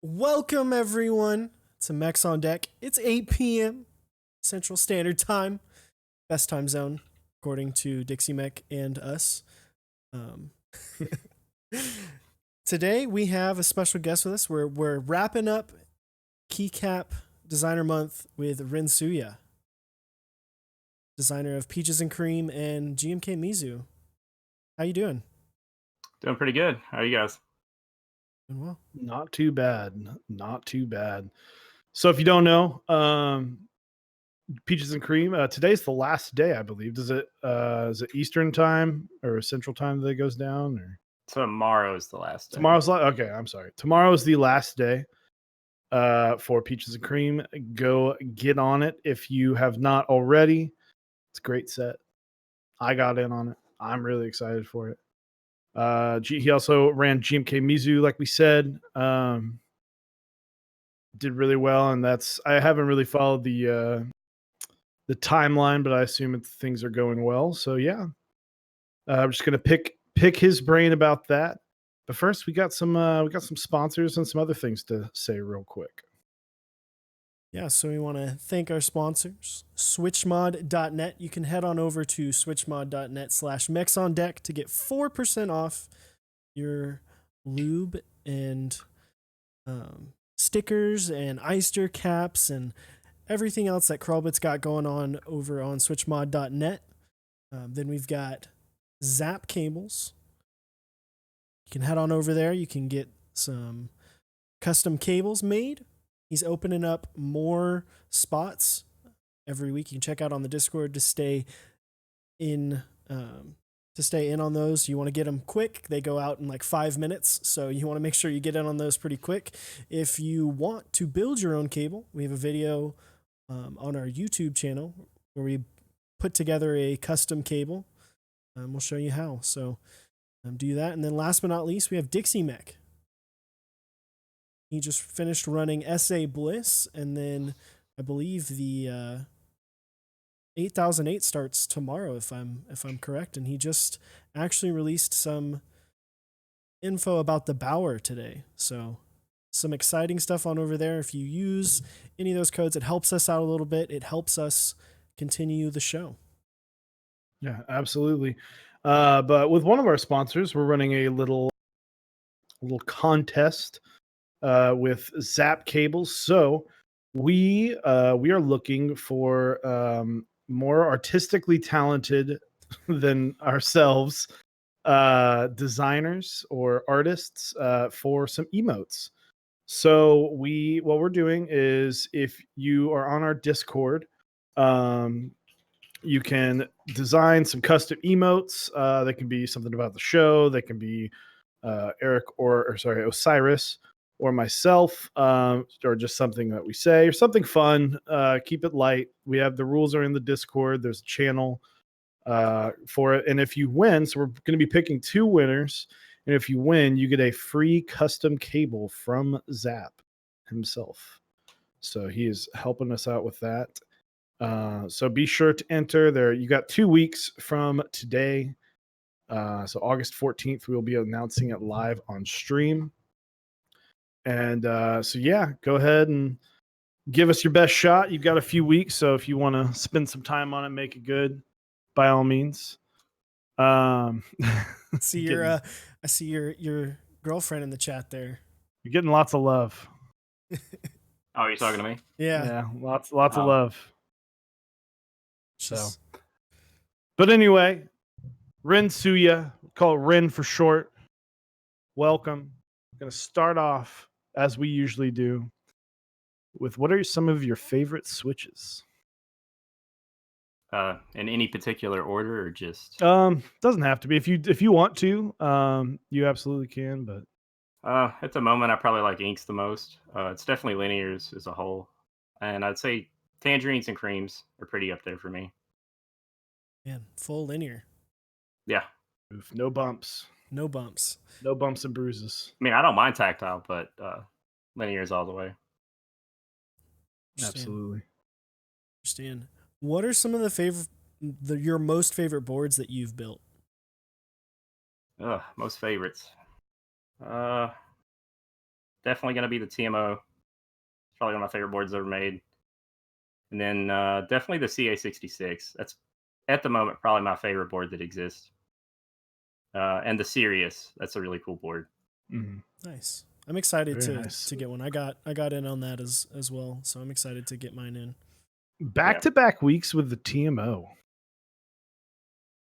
Welcome, everyone, to Mechs on Deck. It's 8 p.m. Central Standard Time. Best time zone, according to Dixie Mech and us. Today, we have a special guest with us. We're wrapping up Keycap Designer Month with Rensuya, designer of Peaches and Cream and GMK Mizu. How you doing? Doing pretty good. How are you guys? Doing well. Not too bad. Not too bad. So if you don't know, Peaches and Cream, today's the last day, I believe. Is it Eastern time or Central time that it goes down? Or Tomorrow's the last day. okay, I'm sorry. Tomorrow's the last day. for Peaches and Cream. Go get on it if you have not already. It's a great set. I got in on it. I'm really excited for it. He also ran GMK Mizu, like we said. Did really well, and I haven't really followed the timeline, but I assume things are going well. So yeah, I'm just gonna pick his brain about that. But first, we got some sponsors and some other things to say real quick. Yeah, so we want to thank our sponsors, switchmod.net. You can head on over to switchmod.net/mechsondeck to get 4% off your lube and stickers and Eyster caps and everything else that Krulbit's got going on over on switchmod.net. Then we've got Zap cables. You can head on over there. You can get some custom cables made. He's opening up more spots every week. You can check out on the Discord to stay in on those. You want to get them quick. They go out in like 5 minutes, so you want to make sure you get in on those pretty quick. If you want to build your own cable, we have a video on our YouTube channel where we put together a custom cable. We'll show you how. So do that. And then last but not least, we have Dixie Mech. He just finished running SA Bliss, and then I believe the 8008 starts tomorrow, if I'm correct. And he just actually released some info about the Bauer today. So some exciting stuff on over there. If you use any of those codes, it helps us out a little bit. It helps us continue the show. Yeah, absolutely. But with one of our sponsors, we're running a little contest with Zap cables. So we are looking for more artistically talented than ourselves designers or artists for some emotes. So what we're doing is, if you are on our Discord, you can design some custom emotes. They can be something about the show. They can be Eric or Osiris or myself, or just something that we say or something fun. Keep it light. We have the rules are in the Discord. There's a channel for it. And if you win, so we're going to be picking 2 winners. And if you win, you get a free custom cable from Zap himself. So he is helping us out with that. So be sure to enter there. You got 2 weeks from today. So August 14th, we will be announcing it live on stream. And so yeah, go ahead and give us your best shot. You've got a few weeks, so if you want to spend some time on it, make it good, by all means. I see your girlfriend in the chat there. You're getting lots of love. Oh, you're talking to me? Yeah, lots of love. She's... So, but anyway, Rensuya, call it Ren for short. Welcome. I'm going to start off, as we usually do, with what are some of your favorite switches? In any particular order, or just? Doesn't have to be. If you want to, you absolutely can. But At the moment, I probably like inks the most. It's definitely linears as a whole, and I'd say tangerines and creams are pretty up there for me. Man, full linear. Yeah. No bumps. No bumps. No bumps and bruises. I mean, I don't mind tactile, but linears all the way. Absolutely. Understand. What are some of your most favorite boards that you've built? Most favorites. Definitely going to be the TMO. Probably one of my favorite boards ever made. And then definitely the CA66. That's, at the moment, probably my favorite board that exists. And the Sirius. That's a really cool board. Mm-hmm. Nice. I'm excited to get one. I got in on that as well, so I'm excited to get mine in. Back-to-back weeks with the TMO.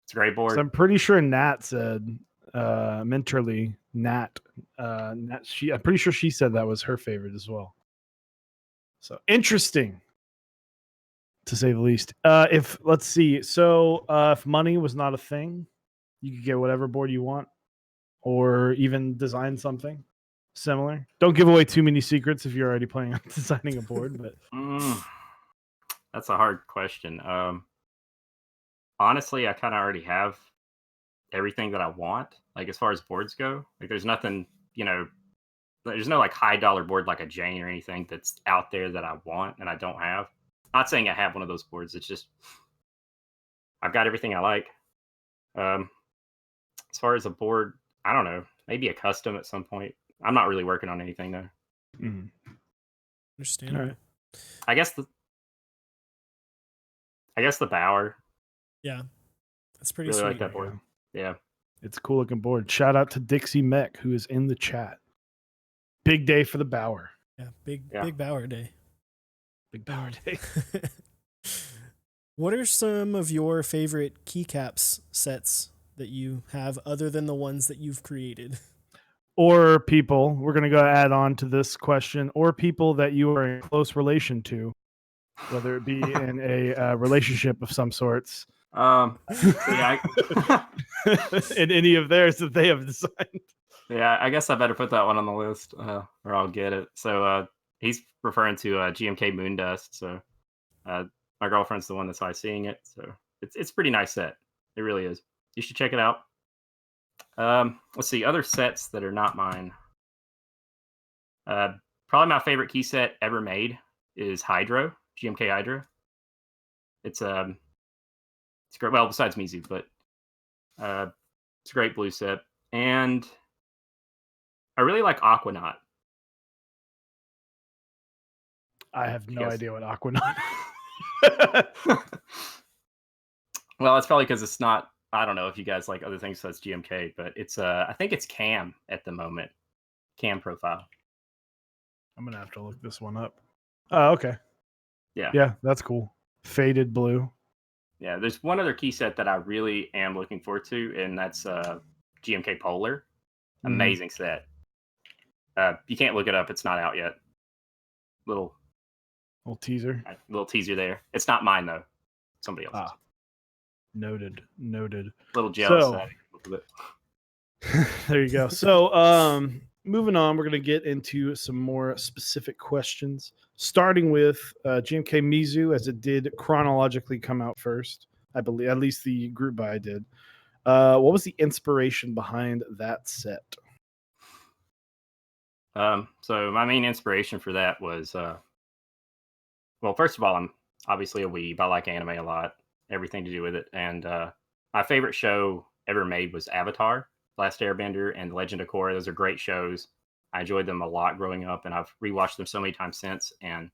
It's a great board. So I'm pretty sure Nat said, mentorly, Nat, I'm pretty sure she said that was her favorite as well. So interesting, to say the least. Let's see. So if money was not a thing, you could get whatever board you want, or even design something. Similar. Don't give away too many secrets if you're already planning on designing a board, but That's a hard question. Honestly, I kind of already have everything that I want. Like as far as boards go, like there's nothing, there's no like high dollar board like a Jane or anything that's out there that I want and I don't have. Not saying I have one of those boards. It's just I've got everything I like. Um, as far as a board, I don't know, maybe a custom at some point. I'm not really working on anything though. Understandable. All right. I guess the Bower. Yeah, that's pretty Really sweet. like that board. Yeah. It's a cool looking board. Shout out to Dixie Mech, who is in the chat. Big day for the Bower. Yeah, big Yeah. Bower day. Big Bower day. What are some of your favorite keycaps sets that you have other than the ones that you've created? Or people, we're going to go add on to this question, or people that you are in close relation to, whether it be in a relationship of some sorts. Yeah, in any of theirs that they have designed. yeah, I guess I better put that one on the list, or I'll get it. So he's referring to GMK Moondust. So my girlfriend's the one that's high seeing it. So it's a pretty nice set. It really is. You should check it out. Let's see, other sets that are not mine. Probably my favorite key set ever made is Hydro, GMK Hydro. It's great. Well, besides Mizu, but it's a great blue set. And I really like Aquanaut. I have no Yes. idea what Aquanaut. Well, that's probably because it's not. I don't know if you guys like other things besides GMK, but it's I think it's Cam at the moment. Cam profile. I'm gonna have to look this one up. Oh, okay. Yeah. Yeah, that's cool. Faded blue. Yeah, there's one other key set that I really am looking forward to, and that's GMK Polar. Amazing set. You can't look it up; it's not out yet. Little teaser. teaser there. It's not mine though. Somebody else's. Noted. Little jealous. So, there you go. So, moving on, we're going to get into some more specific questions, starting with GMK Mizu, as it did chronologically come out first. I believe, at least the group buy did. What was the inspiration behind that set? So my main inspiration for that was, well, first of all, I'm obviously a weeb. I like anime a lot, everything to do with it. And my favorite show ever made was Avatar, Last Airbender, and The Legend of Korra. Those are great shows. I enjoyed them a lot growing up, and I've rewatched them so many times since. And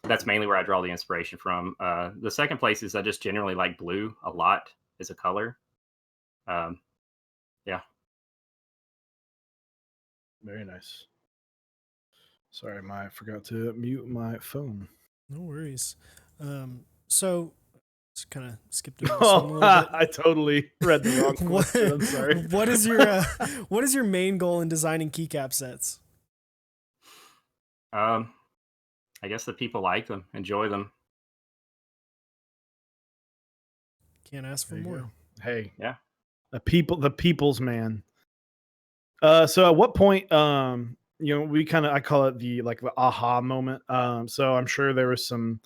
that's mainly where I draw the inspiration from. The second place is I just generally like blue a lot as a color. Yeah. Very nice. Sorry, I forgot to mute my phone. No worries. So just kind of skipped over this one a little bit. I totally read the wrong question. I'm sorry. What is your main goal in designing keycap sets? I guess that people like them, enjoy them. Can't ask for more. Go. Hey, yeah, the people's man. So at what point, we I call it the aha moment. So I'm sure there were some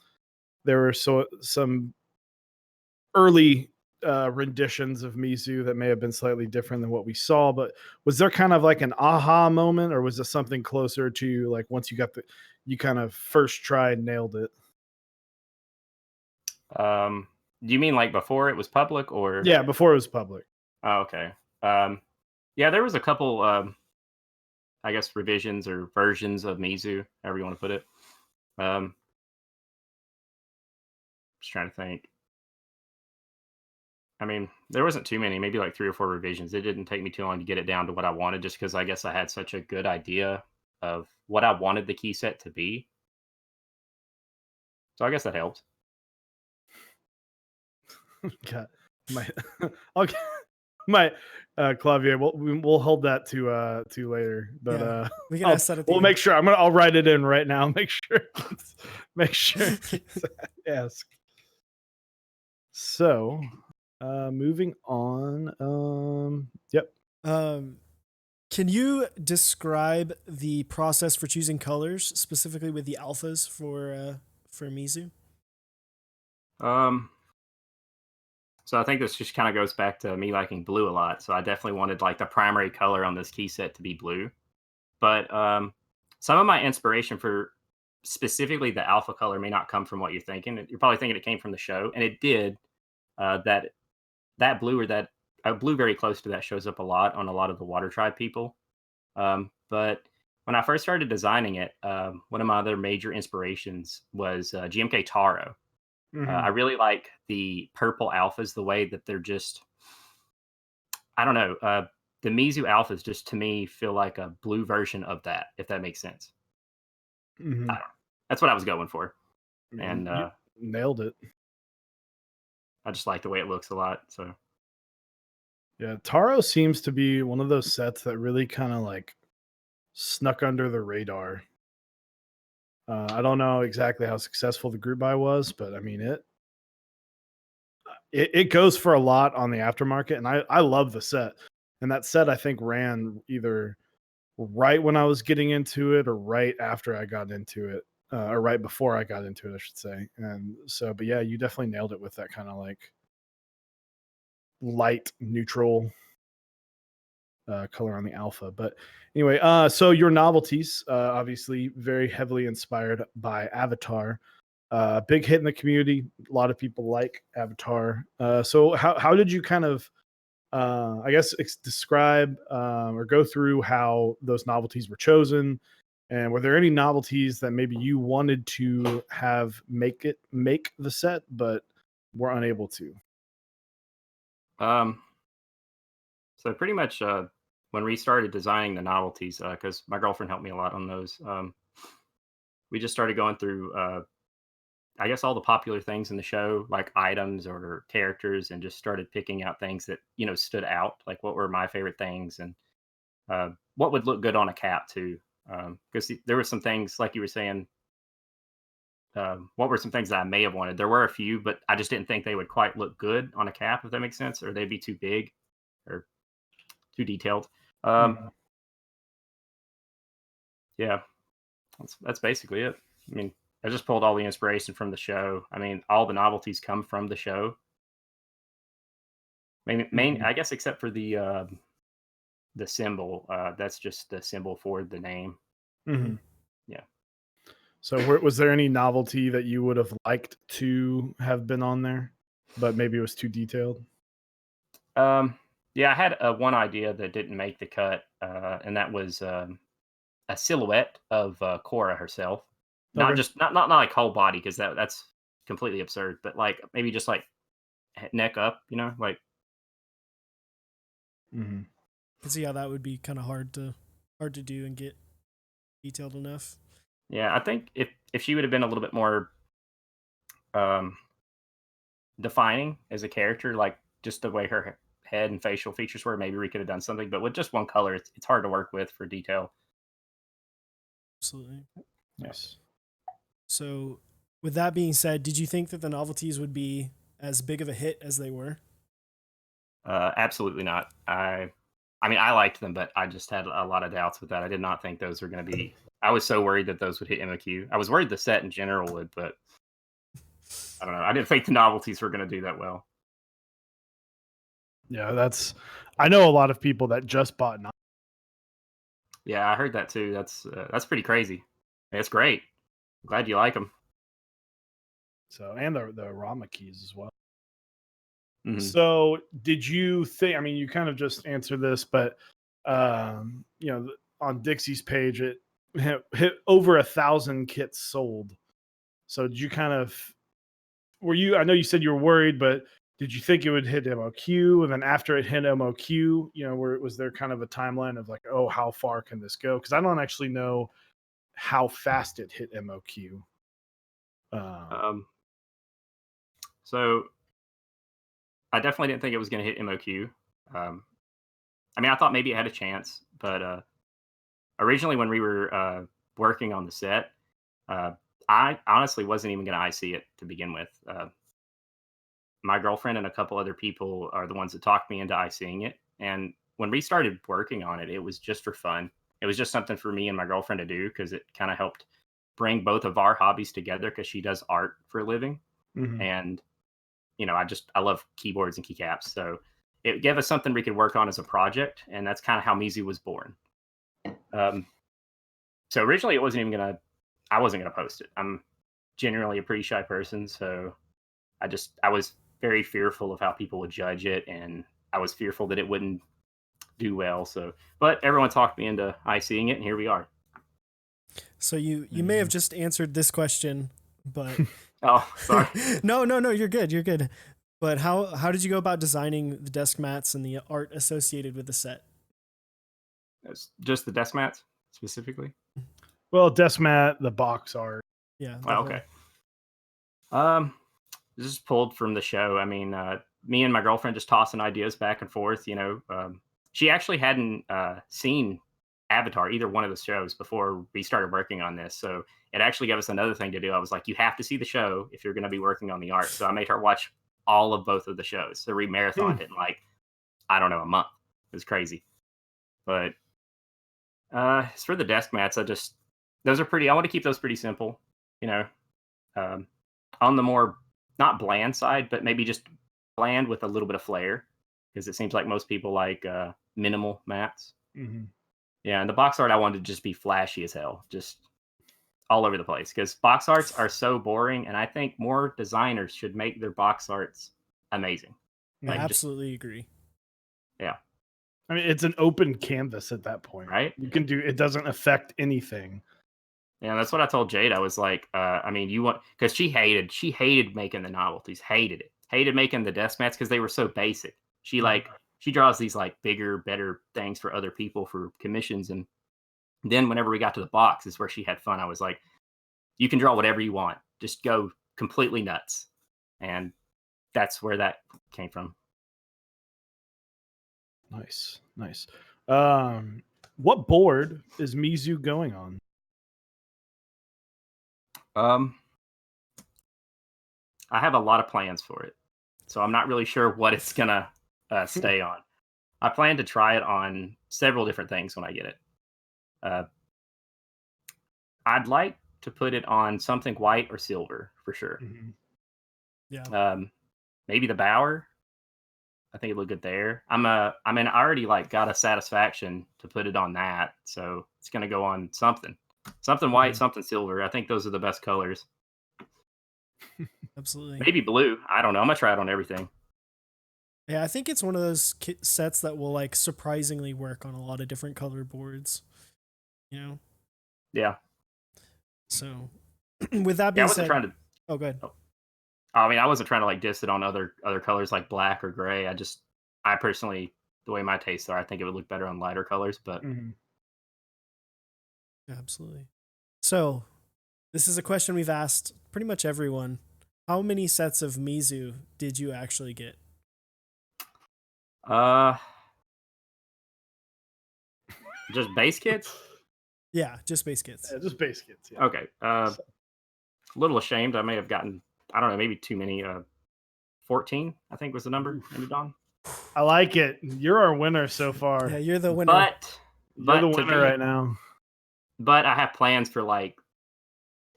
early renditions of Mizu that may have been slightly different than what we saw, but was there kind of like an aha moment, or was this something closer to like once you kind of first tried, nailed it? Do you mean like before it was public, or? Yeah, before it was public. Oh, okay. Yeah, there was a couple, I guess, revisions or versions of Mizu, however you want to put it. Just trying to think. I mean, there wasn't too many, maybe like 3 or 4 revisions. It didn't take me too long to get it down to what I wanted, just because I guess I had such a good idea of what I wanted the key set to be. So I guess that helped. God, okay. My Clavier, we'll hold that to later, but yeah, we can ask that at the we'll end. make sure. I'll write it in right now. Make sure ask. So, moving on. Yep. Can you describe the process for choosing colors, specifically with the alphas for Mizu? Um, so I think this just kind of goes back to me liking blue a lot. So I definitely wanted like the primary color on this key set to be blue. But some of my inspiration for specifically the alpha color may not come from what you're thinking. You're probably thinking it came from the show, and it did. That blue or that blue very close to that shows up a lot on a lot of the water tribe people. But when I first started designing it, one of my other major inspirations was GMK Taro. I Hmm. really like the purple alphas, the way that they're just, I don't know, the Mizu alphas just to me feel like a blue version of that, if that makes sense. I Hmm. don't know. That's what I was going for. I mean, And you nailed it. I just like the way it looks a lot. So, Yeah, Taro seems to be one of those sets that really kind of like snuck under the radar. I don't know exactly how successful the group buy was, but I mean it goes for a lot on the aftermarket, and I love the set. And that set I think ran either right when I was getting into it or right after I got into it, or right before I got into it, I should say. And so, but yeah, you definitely nailed it with that kind of like light neutral color on the alpha. But anyway, so your novelties, obviously very heavily inspired by Avatar. Big hit in the community. A lot of people like Avatar. So how did you kind of I guess describe or go through how those novelties were chosen, and were there any novelties that maybe you wanted to have make the set but were unable to? um, so pretty much when we started designing the novelties, because my girlfriend helped me a lot on those, we just started going through I guess all the popular things in the show, like items or characters, and just started picking out things that stood out. Like what were my favorite things, and what would look good on a cap too. Because there were some things, like you were saying. What were some things that I may have wanted? There were a few, but I just didn't think they would quite look good on a cap, if that makes sense, or they'd be too big or too detailed. Um, Mhm. yeah, that's basically it. I mean, I just pulled all the inspiration from the show. I mean, all the novelties come from the show. Mhm. I guess, except for the symbol. That's just the symbol for the name. Mhm. Yeah. So, was there any novelty that you would have liked to have been on there, but maybe it was too detailed? Um, yeah, I had one idea that didn't make the cut, and that was a silhouette of Cora herself. Not Okay. just not like whole body, because that's completely absurd. But like maybe just like neck up, like Hmm. Can see how that would be kind of hard to do and get detailed enough. yeah. I think if she would have been a little bit more um, defining as a character, like just the way her head and facial features were, maybe we could have done something. But with just one color, it's hard to work with for detail. Absolutely. Yeah. Nice. So, with that being said, did you think that the novelties would be as big of a hit as they were? Absolutely not. I mean, I liked them, but I just had a lot of doubts with that. I did not think those were going to be. I was so worried that those would hit MOQ. I was worried the set in general would, but I don't know. I didn't think the novelties were going to do that well. Yeah, I know a lot of people that just bought. Yeah, I heard that too. That's pretty crazy. It's great. Glad you like them. So, and the Rama keys as well. Hmm. So, did you think? I mean, you kind of just answered this, but on Dixie's page, it hit over 1,000 kits sold. So, did you kind of were you? I know you said you were worried, but did you think it would hit MOQ? And then after it hit MOQ, was there kind of a timeline of like, oh, how far can this go? Because I don't actually know how fast it hit MOQ. Um, Um, so I definitely didn't think it was going to hit MOQ. Um, I mean, I thought maybe it had a chance, but originally when we were working on the set, uh, I honestly wasn't even going to IC it to begin with. My girlfriend and a couple other people are the ones that talked me into ICing it, and when we started working on it, it was just for fun. It was just something for me and my girlfriend to do because it kind of helped bring both of our hobbies together because she does art for a living. Mhm. And, I love keyboards and keycaps. So it gave us something we could work on as a project. And that's kind of how Mizu was born. So originally I wasn't going to post it. I'm generally a pretty shy person. So I was very fearful of how people would judge it. And I was fearful that it wouldn't do well. So, but everyone talked me into seeing it, and here we are. So you may have just answered this question, but Oh, sorry. no, you're good. You're good. But how did you go about designing the desk mats and the art associated with the set? It's just the desk mats specifically. Well, desk mat, the box art. Yeah. Oh, okay. This is pulled from the show. I mean, me and my girlfriend just tossing ideas back and forth. She actually hadn't seen Avatar, either one of the shows, before we started working on this. So it actually gave us another thing to do. I was like, you have to see the show if you're going to be working on the art. So I made her watch all of both of the shows. So we marathoned it in I don't know, a month. It was crazy. But as for the desk mats, those are pretty, I want to keep those pretty simple, on the more, not bland side, but maybe just bland with a little bit of flair, because it seems like most people like minimal mats. Mhm. Yeah, and the box art I wanted to just be flashy as hell, just all over the place, because box arts are so boring, and I think more designers should make their box arts amazing. I Like, absolutely agree. Yeah. I mean, it's an open canvas at that point, Right? You can do it; doesn't affect anything. Yeah, that's what I told Jade. I was like, I mean, because she hated making the novelties, hated making the desk mats because they were so basic. She draws these like bigger, better things for other people for commissions, and then whenever we got to the box is where she had fun. I was like, you can draw whatever you want, just go completely nuts, and that's where that came from. Nice. What board is Mizu going on? I have a lot of plans for it, so I'm not really sure what it's gonna stay on. I plan to try it on several different things when I get it. I'd like to put it on something white or silver for sure. Mhm. Yeah. Maybe the Bower. I think it looked good there. I already got a satisfaction to put it on that, so it's gonna go on something white, something silver. I think those are the best colors. Absolutely. Maybe blue. I don't know. I'm gonna try it on everything. Yeah, I think it's one of those sets that will like surprisingly work on a lot of different color boards. Yeah. So, with that Yeah, I being wasn't said, trying to. oh, good. I mean, I wasn't trying to diss it on other colors like black or gray. I personally, the way my tastes are, I think it would look better on lighter colors. But Mhm. Absolutely. So, this is a question we've asked pretty much everyone. How many sets of Mizu did you actually get? Just base kits. Yeah, just base kits. Yeah, just base kits. Yeah. Okay. A little ashamed. I may have gotten, I don't know, maybe too many. 14, I think was the number ended on. I like it. You're our winner so far. Yeah, you're the winner. You're the winner right now. But I have plans for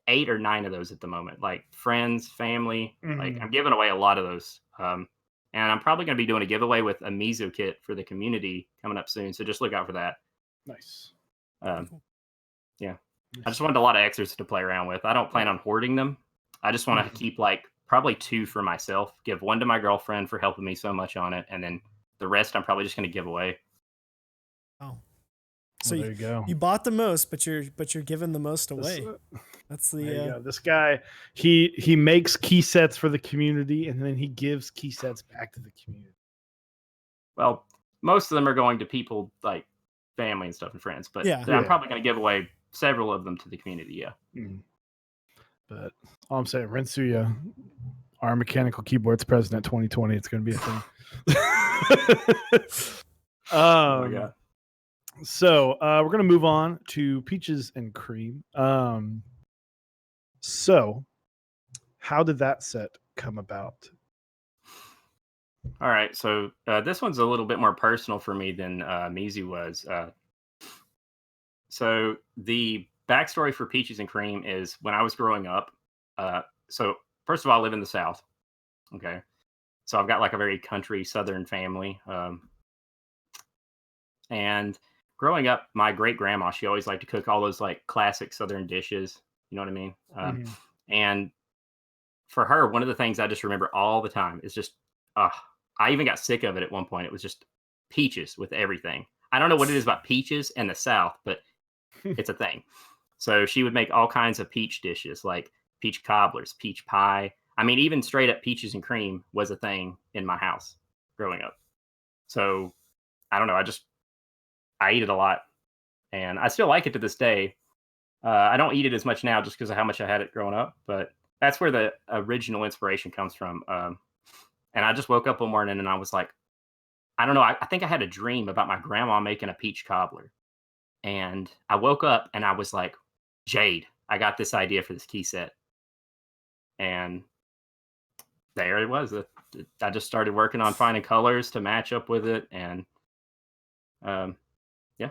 8 or 9 of those at the moment, like friends, family. Mhm. I'm giving away a lot of those. And I'm probably going to be doing a giveaway with a Mizu kit for the community coming up soon. So just look out for that. Nice. Cool. Yeah. I just wanted a lot of extras to play around with. I don't plan on hoarding them. I just want to keep probably 2 for myself, give 1 to my girlfriend for helping me so much on it, and then the rest I'm probably just going to give away. Oh, so there you go. You bought the most, but you're giving the most away. That's the. There you go. This guy, he makes key sets for the community, and then he gives key sets back to the community. Well, most of them are going to people like family and stuff and friends, but I'm probably going to give away several of them to the community. Yeah. Mm. But all I'm saying, Rensuya, our mechanical keyboards president 2020, it's going to be a thing. Oh my God. So we're going to move on to Peaches and Cream. So how did that set come about? All right, so this one's a little bit more personal for me than Mizu was. So the backstory for Peaches and Cream is when I was growing up. So first of all, I live in the South. Okay, so I've got like a very country Southern family. And growing up, my great grandma, she always liked to cook all those like classic Southern dishes. You know what I mean? Mhm. And for her, one of the things I just remember all the time is just, uh, I even got sick of it at one point. It was just peaches with everything. I don't know what it is about peaches and the South, but it's a thing. So she would make all kinds of peach dishes like peach cobblers, peach pie. I mean, even straight up peaches and cream was a thing in my house growing up. So I don't know. I eat it a lot and I still like it to this day. I don't eat it as much now just because of how much I had it growing up, but that's where the original inspiration comes from. And I just woke up one morning and I was like, I don't know. I think I had a dream about my grandma making a peach cobbler. And I woke up and I was like, Jade, I got this idea for this key set. And there it was. I just started working on finding colors to match up with it. And um, yeah.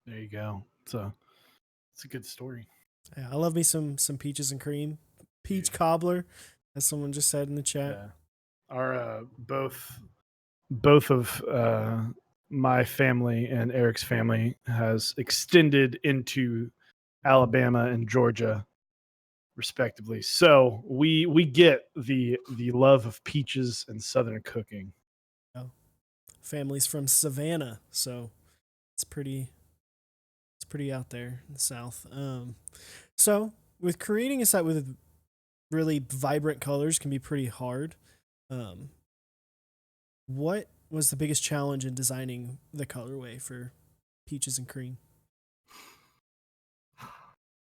There you go. It's a good story. Yeah, I love me some peaches and cream, peach cobbler, as someone just said in the chat. Yeah. Our both of my family and Eric's family has extended into Alabama and Georgia respectively. So we get the love of peaches and southern cooking. Oh, family's from Savannah, so it's pretty out there in the South. So with creating a set with really vibrant colors can be pretty hard. Um, what was the biggest challenge in designing the colorway for peaches and cream?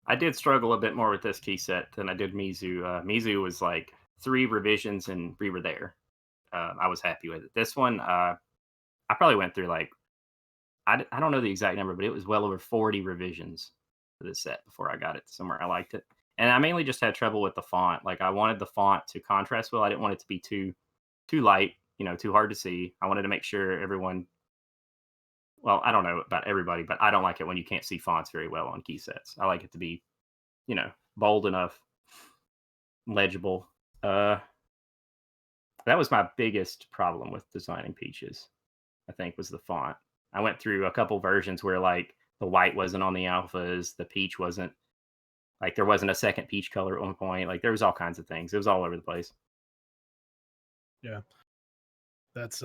I did struggle a bit more with this key set than I did Mizu. Mizu was like 3 revisions and we were there. I was happy with it. This one, I probably went through like, I don't know the exact number, but it was well over 40 revisions for this set before I got it somewhere I liked it. And I mainly just had trouble with the font. Like I wanted the font to contrast well. I didn't want it to be too light, too hard to see. I wanted to make sure everyone, well, I don't know about everybody, but I don't like it when you can't see fonts very well on key sets. I like it to be, bold enough, legible. Uh, that was my biggest problem with designing Peaches. I think was the font. I went through a couple versions where like the white wasn't on the alphas, the peach wasn't like there wasn't a second peach color at one point. Like there was all kinds of things. It was all over the place. Yeah. That's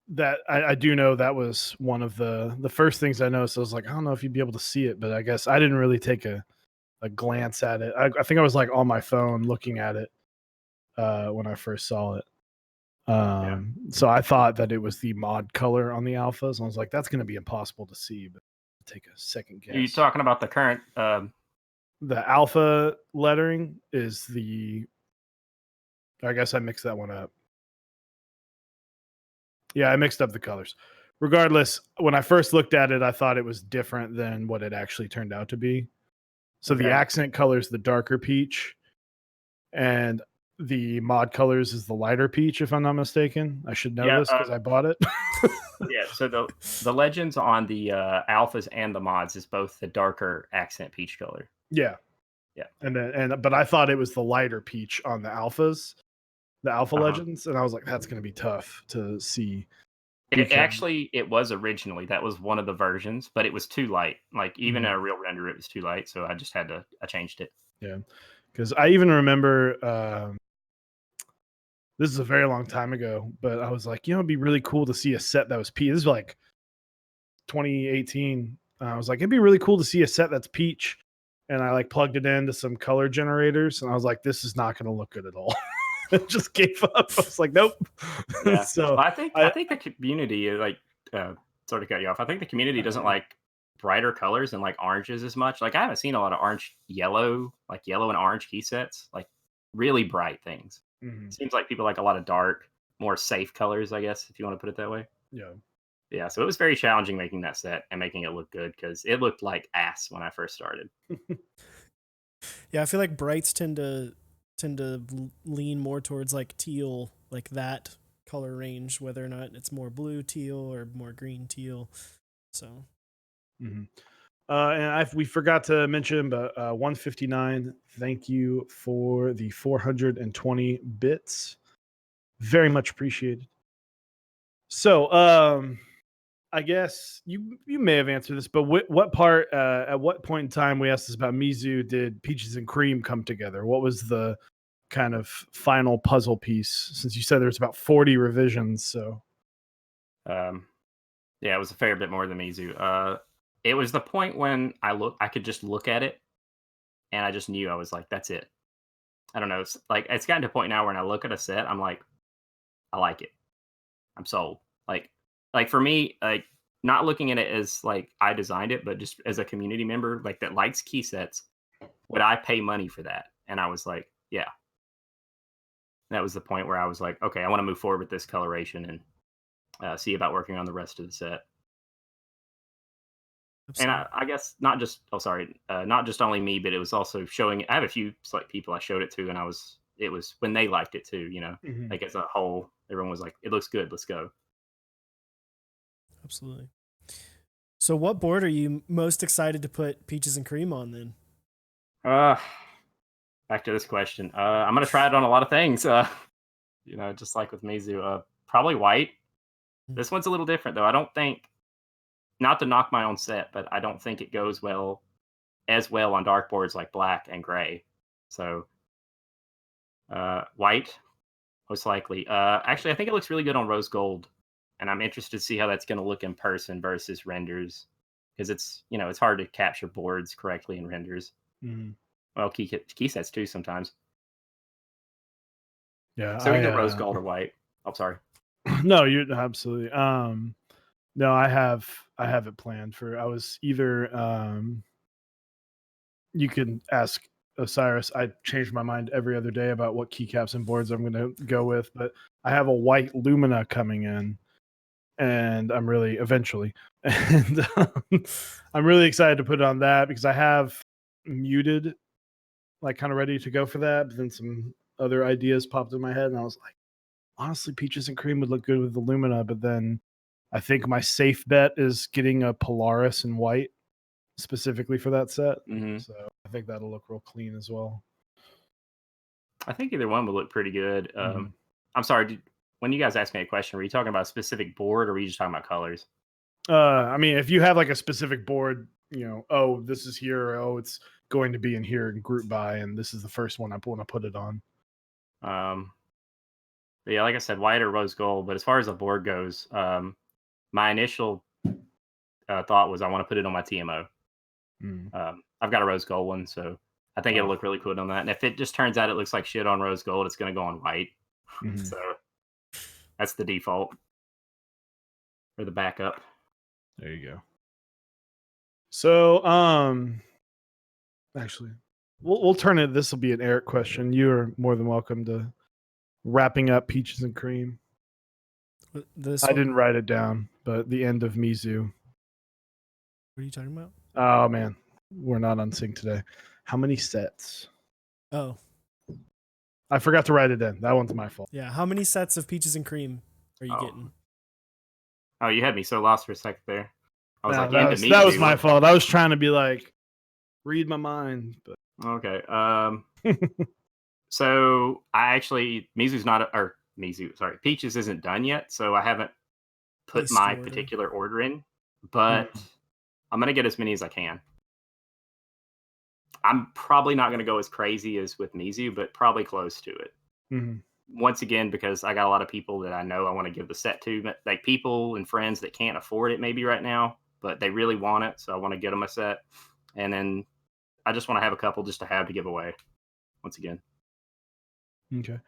that I do know that was one of the first things I noticed. I was like, I don't know if you'd be able to see it, but I guess I didn't really take a glance at it. I think I was like on my phone looking at it when I first saw it. Yeah. So I thought that it was the mod color on the alphas. I was like, that's going to be impossible to see, but take a second Are you guess. talking about the current? The alpha lettering is the. I guess I mixed that one up. Yeah, I mixed up the colors. Regardless, when I first looked at it, I thought it was different than what it actually turned out to be. So the Okay. accent color is the darker peach, and the mod colors is the lighter peach, if I'm not mistaken. I should know Yeah. this because I bought it. Yeah. So the legends on the alphas and the mods is both the darker accent peach color. Yeah. Yeah. But I thought it was the lighter peach on the alphas, the alpha Uh-huh. legends, and I was like, that's going to be tough to see. It was originally that was one of the versions, but it was too light. Like even in a real render, it was too light. So I just I changed it. Yeah, because I even remember this is a very long time ago, but I was like, it'd be really cool to see a set that was peach. This is like 2018. I was like, it'd be really cool to see a set that's peach. And I like plugged it into some color generators, and I was like, this is not going to look good at all. It just gave up. I was like, nope. Yeah. So Well, I think the community like sort of cut you off. I think the community doesn't like brighter colors and like oranges as much. Like I haven't seen a lot of yellow and orange key sets, like really bright things. mhm, Seems like people like a lot of dark, more safe colors, I guess, if you want to put it that way. yeah. Yeah, so it was very challenging making that set and making it look good because it looked like ass when I first started. Yeah, I feel like brights tend to lean more towards like teal like that color range, whether or not it's more blue teal or more green teal. So Mhm. And we forgot to mention, but 159, thank you for the 420 bits. Very much appreciated. So, I guess you may have answered this, but what part, at what point in time, we asked this about Mizu, did Peaches and Cream come together? What was the kind of final puzzle piece? Since you said there's about 40 revisions, so. Yeah, it was a fair bit more than Mizu. It was the point when I could just look at it, and I just knew I was like, that's it. I don't know. It's like it's gotten to a point now when I look at a set, I'm like, I like it. I'm sold. Like for me, like not looking at it as like I designed it, but just as a community member, like that likes key sets, would I pay money for that? And I was like, yeah. That was the point where I was like, okay, I want to move forward with this coloration and see about working on the rest of the set. And absolutely. I guess not just not just only me, but it was also showing. I have a few select people I showed it to, and it was when they liked it too. Mhm. Like as a whole, everyone was like, "It looks good, let's go." Absolutely. So what board are you most excited to put Peaches and Cream on then? Uh, Back to this question. I'm gonna try it on a lot of things. Just like with Mizu, probably white. This one's a little different though. I don't think, not to knock my own set, but I don't think it goes as well on dark boards like black and gray. So white, most likely. Actually, I think it looks really good on rose gold, and I'm interested to see how that's going to look in person versus renders, because it's hard to capture boards correctly in renders. Mhm. Well, key sets too sometimes. Yeah, So either rose gold or white. Oh, sorry. no, you're absolutely. No, I have it planned for. I was either you can ask Osiris. I change my mind every other day about what keycaps and boards I'm going to go with, but I have a white Lumina coming in, and I'm really eventually, and I'm really excited to put it on that because I have muted, like kind of ready to go for that. But then some other ideas popped in my head, and I was like, honestly, Peaches and Cream would look good with the Lumina, but then I think my safe bet is getting a Polaris in white specifically for that set. Hmm. So I think that'll look real clean as well. I think either one would look pretty good. Mhm. I'm sorry. When you guys asked me a question, were you talking about a specific board, or were you just talking about colors? I mean, if you have like a specific board, oh, this is here, or, oh, it's going to be in here in group by, and this is the first one I want to put it on. But yeah, like I said, white or rose gold. But as far as the board goes, my initial thought was I want to put it on my TMO. Mm. I've got a rose gold one, so I think it'll Oh. look really cool on that. And if it just turns out it looks like shit on rose gold, it's going to go on white. Mhm. So that's the default or the backup. There you go. So, actually, we'll turn it. This will be an Eric question. You're more than welcome to wrapping up Peaches and Cream. This I one? didn't write it down, but the end of Mizu. What are you talking about? Oh man, we're not on sync today. How many sets? Oh, I forgot to write it in. That one's my fault. yeah. How many sets of Peaches and Cream are you Oh. getting? Oh, you had me so lost for a second there. I was No, like, that into was, me. that was my fault. I was trying to be like, read my mind, but Okay. So I actually Mizu's not or Mizu, sorry, Peaches isn't done yet, so I haven't put Placed my your order. particular order in, but I'm gonna get as many as I can. I'm probably not gonna go as crazy as with Mizu, but probably close to it. Mhm. Once again, because I got a lot of people that I know I want to give the set to, like people and friends that can't afford it maybe right now, but they really want it, so I want to get them a set. And then I just want to have a couple just to have to give away. Once again. Okay.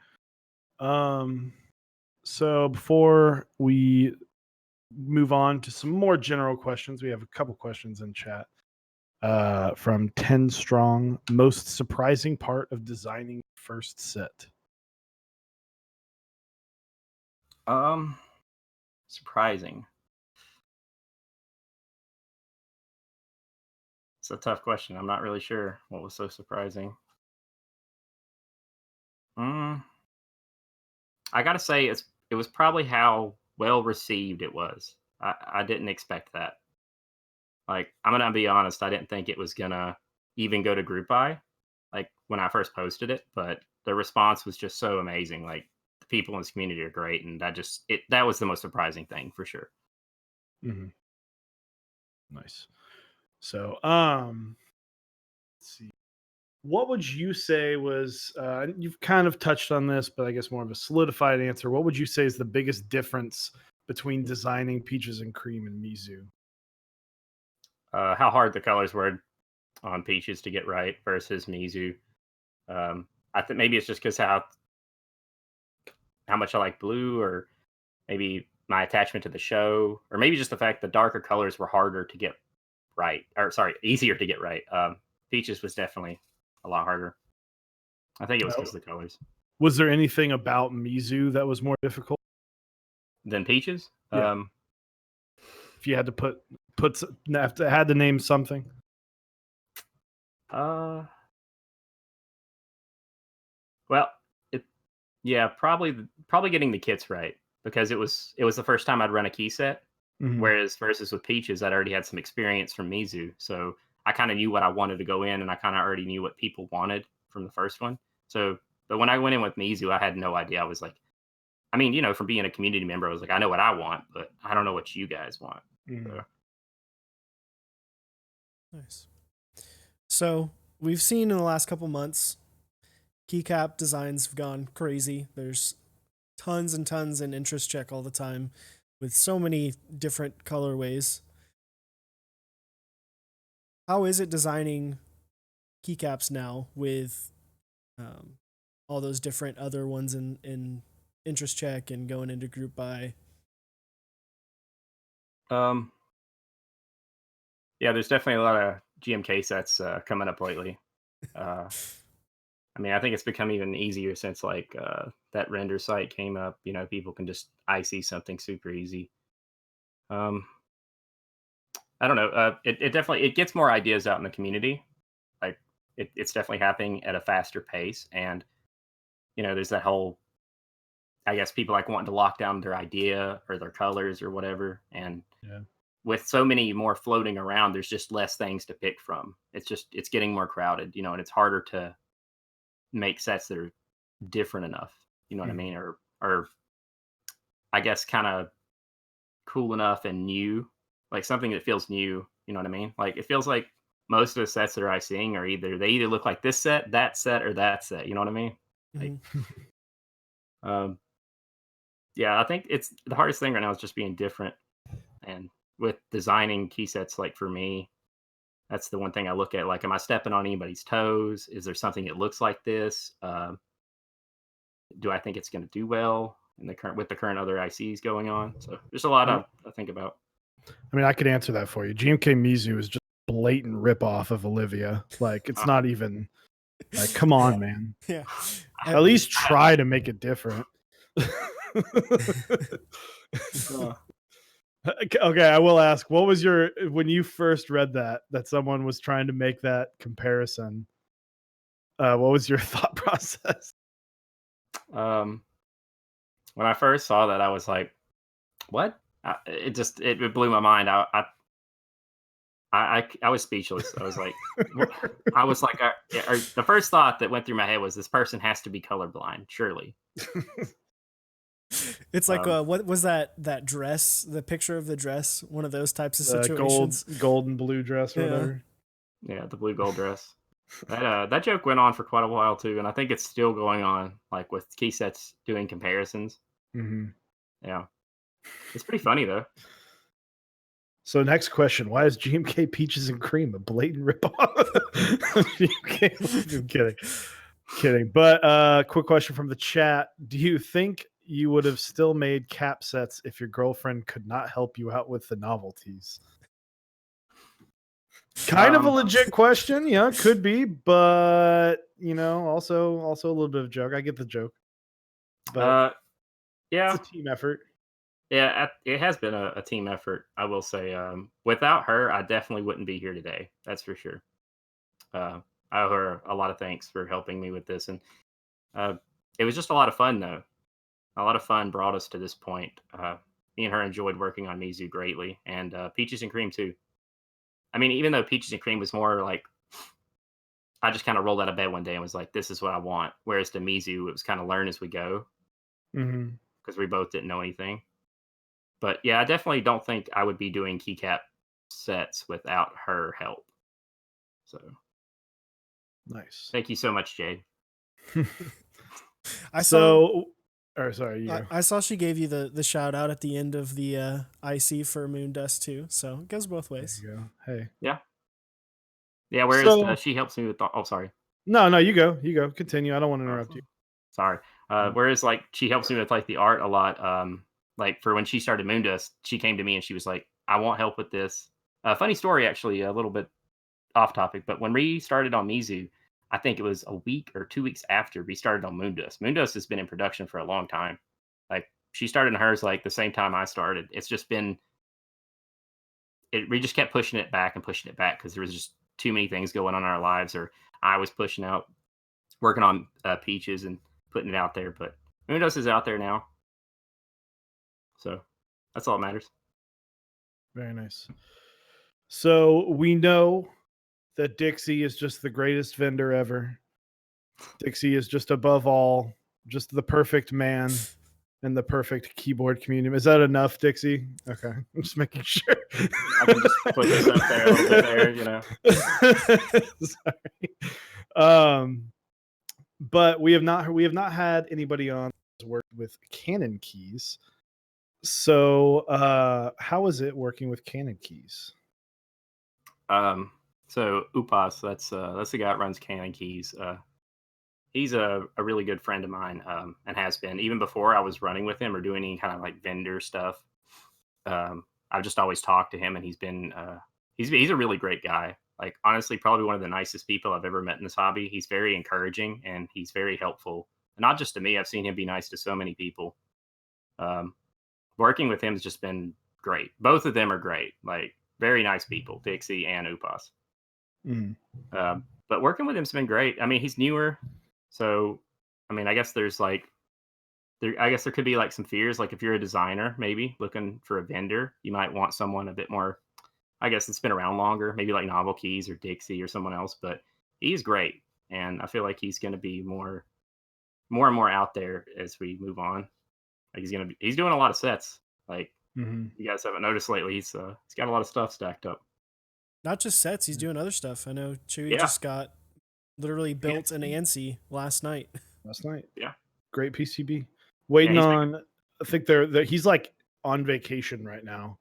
So before we move on to some more general questions, we have a couple questions in chat. From 10 Strong, most surprising part of designing first set. Surprising. It's a tough question. I'm not really sure what was so surprising. Mm, I gotta say it was probably how well received it was. I didn't expect that. Like, I'm gonna be honest, I didn't think it was gonna even go to group buy, like when I first posted it, but the response was just so amazing. Like the people in this community are great, and that was the most surprising thing for sure. Mhm. Nice. So, let's see. What would you say was, you've kind of touched on this, but I guess more of a solidified answer. What would you say is the biggest difference between designing Peaches and Cream and Mizu? How hard the colors were on Peaches to get right versus Mizu. I think maybe it's just because how much I like blue, or maybe my attachment to the show, or maybe just the fact the darker colors were harder to get right, or sorry, easier to get right. Peaches was definitely a lot harder. I think it was Oh. because of the colors. Was there anything about Mizu that was more difficult? Then Peaches. Yeah. If you had to had to name something. Uh, well, it yeah, probably getting the kits right, because it was the first time I'd run a key set. Mhm. Whereas versus with Peaches, I'd already had some experience from Mizu, so I kind of knew what I wanted to go in, and I kind of already knew what people wanted from the first one. So, but when I went in with Mizu, I had no idea. I was like, I mean, from being a community member, I was like, I know what I want, but I don't know what you guys want. Mhm. So, Nice. So we've seen in the last couple months, keycap designs have gone crazy. There's tons and tons in interest check all the time with so many different colorways. How is it designing keycaps now with um, all those different other ones in interest check and going into group buy? um, yeah, there's definitely a lot of GMK sets coming up lately. Uh, I mean, I think it's become even easier since like that render site came up. People can just IC something super easy. Um, I don't know. It definitely it gets more ideas out in the community. Like it's definitely happening at a faster pace, and there's that whole. I guess people like wanting to lock down their idea or their colors or whatever, and Yeah. with so many more floating around, there's just less things to pick from. It's getting more crowded, and it's harder to make sets that are different enough. You know what I Mhm. mean? Or I guess kind of cool enough and new, like something that feels new. You know what I mean? Like it feels like most of the sets that I seeing are either look like this set, or that set. You know what I mean? Like, Mhm. um, yeah, I think it's the hardest thing right now is just being different, and with designing key sets, like for me, that's the one thing I look at. Like, am I stepping on anybody's toes? Is there something that looks like this? Do I think it's going to do well in the current other ICs going on? So there's a lot I think about. I mean, I could answer that for you. GMK Mizu is just blatant ripoff of Olivia. Like, it's not even like, come on, man. Yeah. At least try to make it different. Uh, Okay, I will ask, what was when you first read that someone was trying to make that comparison, what was your thought process? um, when I first saw that, I was like, "What?" It blew my mind. I was speechless. I was like, I was like, the first thought that went through my head was, this person has to be colorblind, surely. It's like Um, what was that dress? The picture of the dress, one of those types of The situations. gold and blue dress or Yeah. whatever. yeah, the blue gold dress. That joke went on for quite a while too, and I think it's still going on, like with key sets doing comparisons. Mhm. Yeah, it's pretty funny though. So next question, why is GMK Peaches and Cream a blatant ripoff? GMK, I'm kidding. Kidding. But quick question from the chat. Do you think you would have still made cap sets if your girlfriend could not help you out with the novelties? Kind of a Um, legit question. Yeah, could be, but also a little bit of a joke. I get the joke. But uh, it's yeah, a team effort. yeah, it has been a team effort. I will say, without her, I definitely wouldn't be here today. That's for sure. Uh, I owe her a lot of thanks for helping me with this, and uh, it was just a lot of fun though. a lot of fun brought us to this point. Me and her enjoyed working on Mizu greatly, and Peaches and Cream too. I mean, even though Peaches and Cream was more like I just kind of rolled out of bed one day and was like, "This is what I want." Whereas to Mizu, it was kind of learn as we go Mm-hmm. because we both didn't know anything. But yeah, I definitely don't think I would be doing keycap sets without her help. So Nice. thank you so much, Jade. I So, or sorry, you go. I saw she gave you the shout out at the end of the IC for Moondust too, so it goes both There ways. you go. Hey. Yeah. Yeah, whereas So, she helps me with the, oh, sorry. no, you go. You go. Continue. I don't want to interrupt you. Sorry. Whereas like she helps me with like the art a lot. Like for when she started Moondust, she came to me and she was like, "I want help with this." Funny story, actually, a little bit off topic, but when we started on Mizu, I think it was a week or 2 weeks after we started on Moondust. Moondust has been in production for a long time. Like she started in hers like the same time I started. It's just been we just kept pushing it back and pushing it back because there was just too many things going on in our lives, or I was pushing out working on Peaches and putting it out there. But Moondust is out there now, so that's all that matters. Very nice. So we know that Dixie is just the greatest vendor ever. Dixie is just above all, just the perfect man and the perfect keyboard community. Is that enough, Dixie? Okay, I'm just making sure. I can just put this up there a little bit there, you know. Sorry. But we have not had anybody on who's worked with Canon keys. So how is it working with Canon keys? So Upas, that's the guy that runs Canon Keys. He's a really good friend of mine, and has been even before I was running with him or doing any kind of like vendor stuff. I've just always talked to him, and he's been he's a really great guy. Like honestly, probably one of the nicest people I've ever met in this hobby. He's very encouraging and he's very helpful. And not just to me, I've seen him be nice to so many people. Um, Working with him has just been great. Both of them are great. Like very nice people, Dixie and Upas. Mm. But working with him's been great. I mean, he's newer, so I mean, I guess there's like I guess there could be like some fears. Like if you're a designer, maybe looking for a vendor, you might want someone a bit more. I guess that's been around longer, maybe like Novel Keys or Dixie or someone else. But he's great, and I feel like he's going to be more and more out there as we move on. Like he's doing a lot of sets. Like you guys haven't noticed lately, he's got a lot of stuff stacked up. Not just sets, he's doing other stuff. I know Chewy Yeah. just got literally built an ANSI last night. Yeah. Great PCB. Waiting he's on. I think he's like on vacation right now,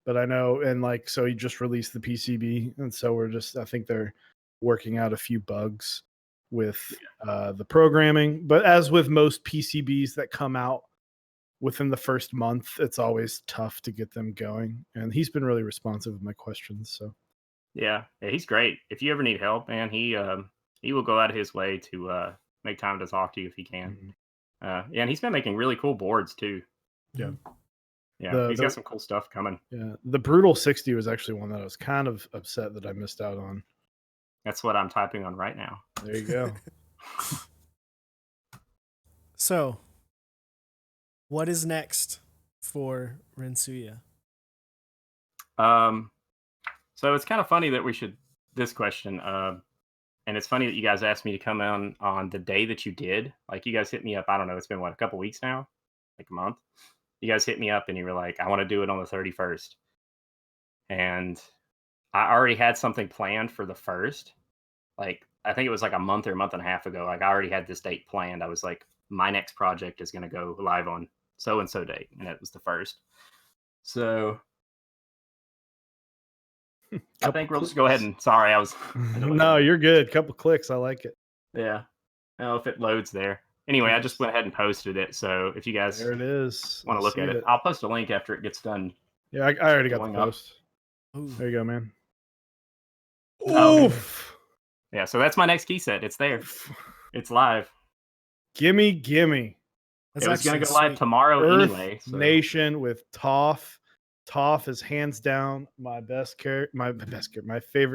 but I know, and like so he just released the PCB, and so I think they're working out a few bugs with the programming. But as with most PCBs that come out within the first month, it's always tough to get them going. And he's been really responsive with my questions. So yeah, he's great. If you ever need help, man, he will go out of his way to make time to talk to you if he can. Yeah, and he's been making really cool boards too. Yeah. Yeah, he's got some cool stuff coming. Yeah, the Brutal 60 was actually one that I was kind of upset that I missed out on. That's what I'm typing on right now. There you go. So, what is next for Rensuya? So it's kind of funny that we should this question. And it's funny that you guys asked me to come on the day that you did. Like you guys hit me up. I don't know. It's been what, a couple weeks now, like a month. You guys hit me up and you were like, "I want to do it on the 31st," and I already had something planned for the first. Like I think it was like a month or a month and a half ago. Like I already had this date planned. I was like, my next project is going to go live on so and so date, and it was the first. So I think we'll just go ahead and. Sorry, I was. No, you're good. Couple clicks. I like it. Yeah. Oh, if it loads there. Anyway, I just went ahead and posted it. So if you guys there it is. want to look at it, I'll post a link after it gets done. Yeah, I already got the post. Ooh. There you go, man. Oof. Yeah, so that's my next key set. It's there. It's live. Gimme. It was going to go live tomorrow Earth anyway. So. Nation with Toph. Toph is hands down my favorite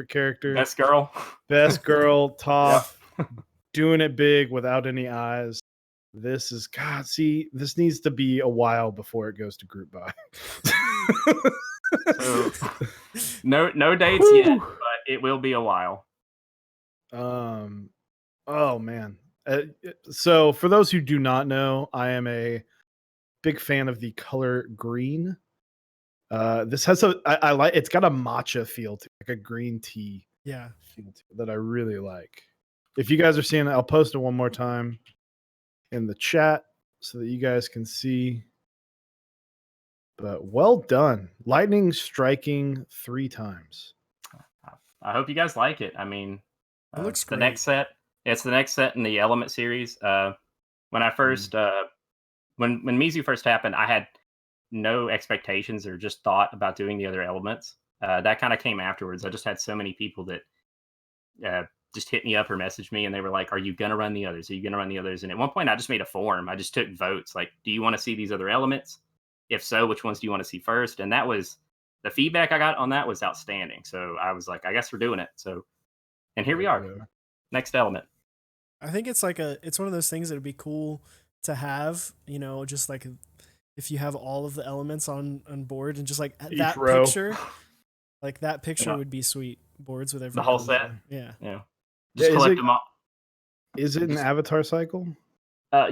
character. Best girl. Toph. Yep. Doing it big without any eyes. This is God. See, this needs to be a while before it goes to group buy. So no dates yet, but it will be a while. Oh man. So for those who do not know, I am a big fan of the color green. This has I like, it's got a matcha feel to it, like a green tea Yeah. feel to it that I really like. If you guys are seeing it, I'll post it one more time in the chat so that you guys can see. But well done. Lightning striking 3 times. I hope you guys like it. I mean, It looks it's the great. next set. It's the next set in the Element series. When I first when Mizu first happened, I had no expectations or just thought about doing the other elements. That kind of came afterwards. I just had so many people that just hit me up or messaged me, and they were like, "Are you gonna run the others? Are you gonna run the others?" And at one point, I just made a form. I just took votes, like, "Do you want to see these other elements? If so, which ones do you want to see first?" And that was the feedback I got on that was outstanding. So I was like, "I guess we're doing it." So, and here we are, next element. I think it's like it's one of those things that would be cool to have, you know, just like if you have all of the elements on board and just like Each that row. picture, like that picture Yeah. would be sweet. Boards with The every whole element. set. Yeah. Yeah, just Yeah, collect them all. Is it an Just- avatar cycle?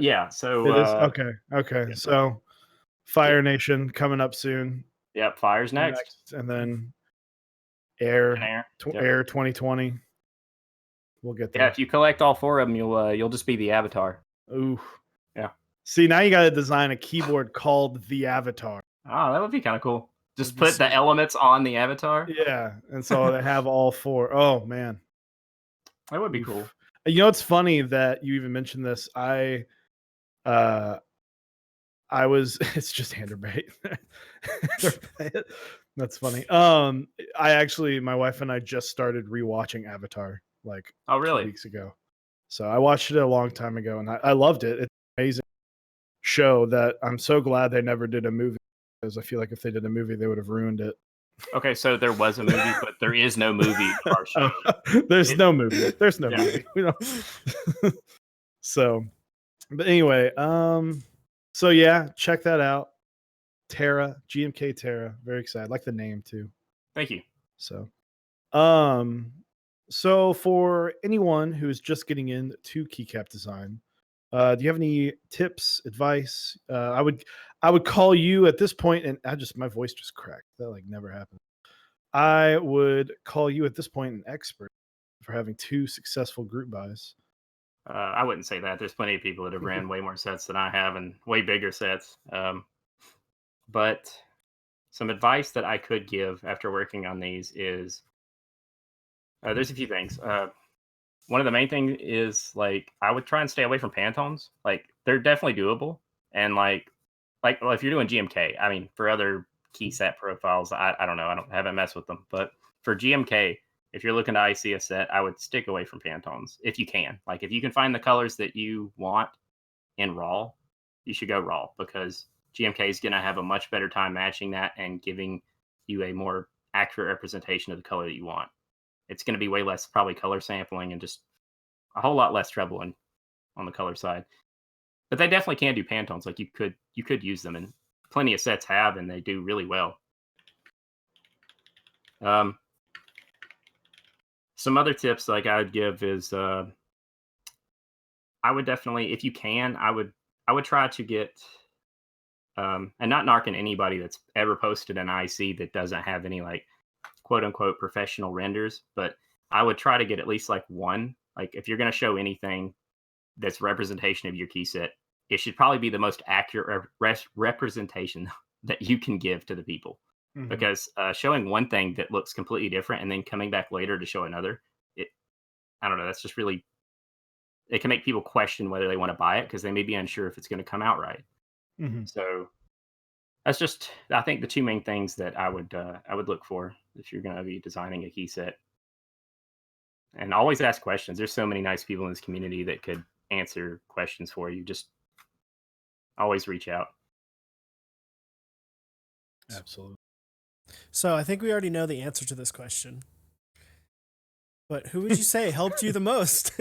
Yeah. So It is. Okay. Okay. yeah. So Fire Nation coming up soon. Yep. Fire's next. And then And Air Air. Yep. Air 2020. We'll get Yeah. there. If you collect all 4 of them, you'll just be the avatar. Ooh. Yeah. See, now you got to design a keyboard called the Avatar. Oh, that would be kind of cool. Just That'd be put the sweet. elements on the avatar. Yeah, and so they have all 4. Oh man, That would be Oof. cool. You know, it's funny that you even mentioned this. I was. It's just Handerbait. That's funny. I actually, my wife and I just started rewatching Avatar like Oh, 2 really? weeks ago. So I watched it a long time ago, and I loved it. It's an amazing show that I'm so glad they never did a movie, because I feel like if they did a movie, they would have ruined it. Okay, so there was a movie, but there is no movie of our show. There's no movie. There's no Yeah. movie. We don't. So, but anyway, so yeah, check that out. Terra, GMK Terra. Very excited. Like the name too. Thank you. So, so for anyone who is just getting into keycap design, do you have any tips, advice? I would call you at this point, and my voice just cracked. That like never happened. I would call you at this point an expert for having 2 successful group buys. I wouldn't say that. There's plenty of people that have ran way more sets than I have and way bigger sets. But some advice that I could give after working on these is there's a few things. One of the main things is like I would try and stay away from Pantones. Like they're definitely doable, and well, if you're doing GMK, I mean, for other key set profiles, I don't know, haven't messed with them, but for GMK, if you're looking to IC a set, I would stick away from Pantones if you can. Like if you can find the colors that you want in raw, you should go raw, because GMK is going to have a much better time matching that and giving you a more accurate representation of the color that you want. It's going to be way less probably color sampling and just a whole lot less trouble on the color side. But they definitely can do Pantones. Like you could use them, and plenty of sets have, and they do really well. Some other tips like I would give is I would definitely, if you can, I would try to get and not knocking anybody that's ever posted an IC that doesn't have any like quote unquote professional renders, but I would try to get at least like one. Like if you're going to show anything that's representation of your key set, it should probably be the most accurate representation that you can give to the people. Mhm. Because showing one thing that looks completely different and then coming back later to show another, I don't know, that's just really, it can make people question whether they want to buy it because they may be unsure if it's going to come out right. Mhm. So that's just, I think, the 2 main things that I would look for if you're going to be designing a key set. And always ask questions. There's so many nice people in this community that could answer questions for you. Just always reach out. Absolutely. So I think we already know the answer to this question. But who would you say helped you the most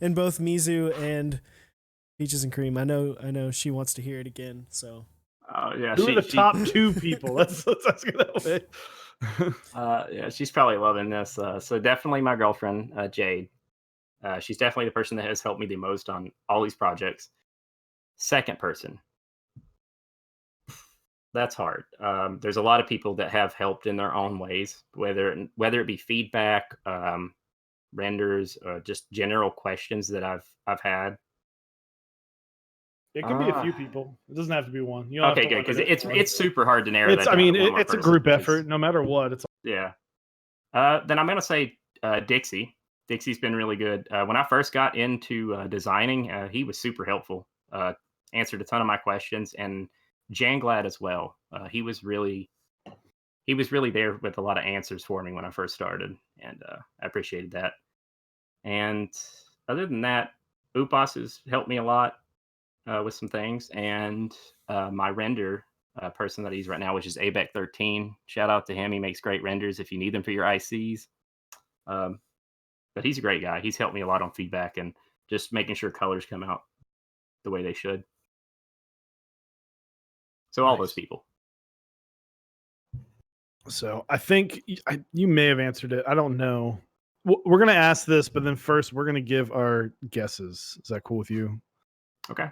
in both Mizu and Peaches and Cream. I know she wants to hear it again. So Yeah, Who are the top two people? Let's ask it that way. Yeah, she's probably loving this. So definitely my girlfriend, Jade. She's definitely the person that has helped me the most on all these projects. Second person, that's hard. There's a lot of people that have helped in their own ways, whether it be feedback, renders, just general questions that I've had. It can be a few people. It doesn't have to be one. You don't Okay, have to good, because limit it to one. it's super hard to narrow It's. that I down mean, to one more it's a person, group 'cause- effort. No matter what, it's. Yeah. Then I'm gonna say Dixie. Dixie's been really good. When I first got into designing, he was super helpful. Answered a ton of my questions, and Janglad as well. He was really there with a lot of answers for me when I first started, and I appreciated that. And other than that, Upas has helped me a lot with some things, and my render person that I use right now, which is ABEC13. Shout out to him. He makes great renders if you need them for your ICs. Um, but he's a great guy. He's helped me a lot on feedback and just making sure colors come out the way they should. So all those Nice. people. So I think you may have answered it. I don't know. We're gonna ask this, but then first we're gonna give our guesses. Is that cool with you? Okay.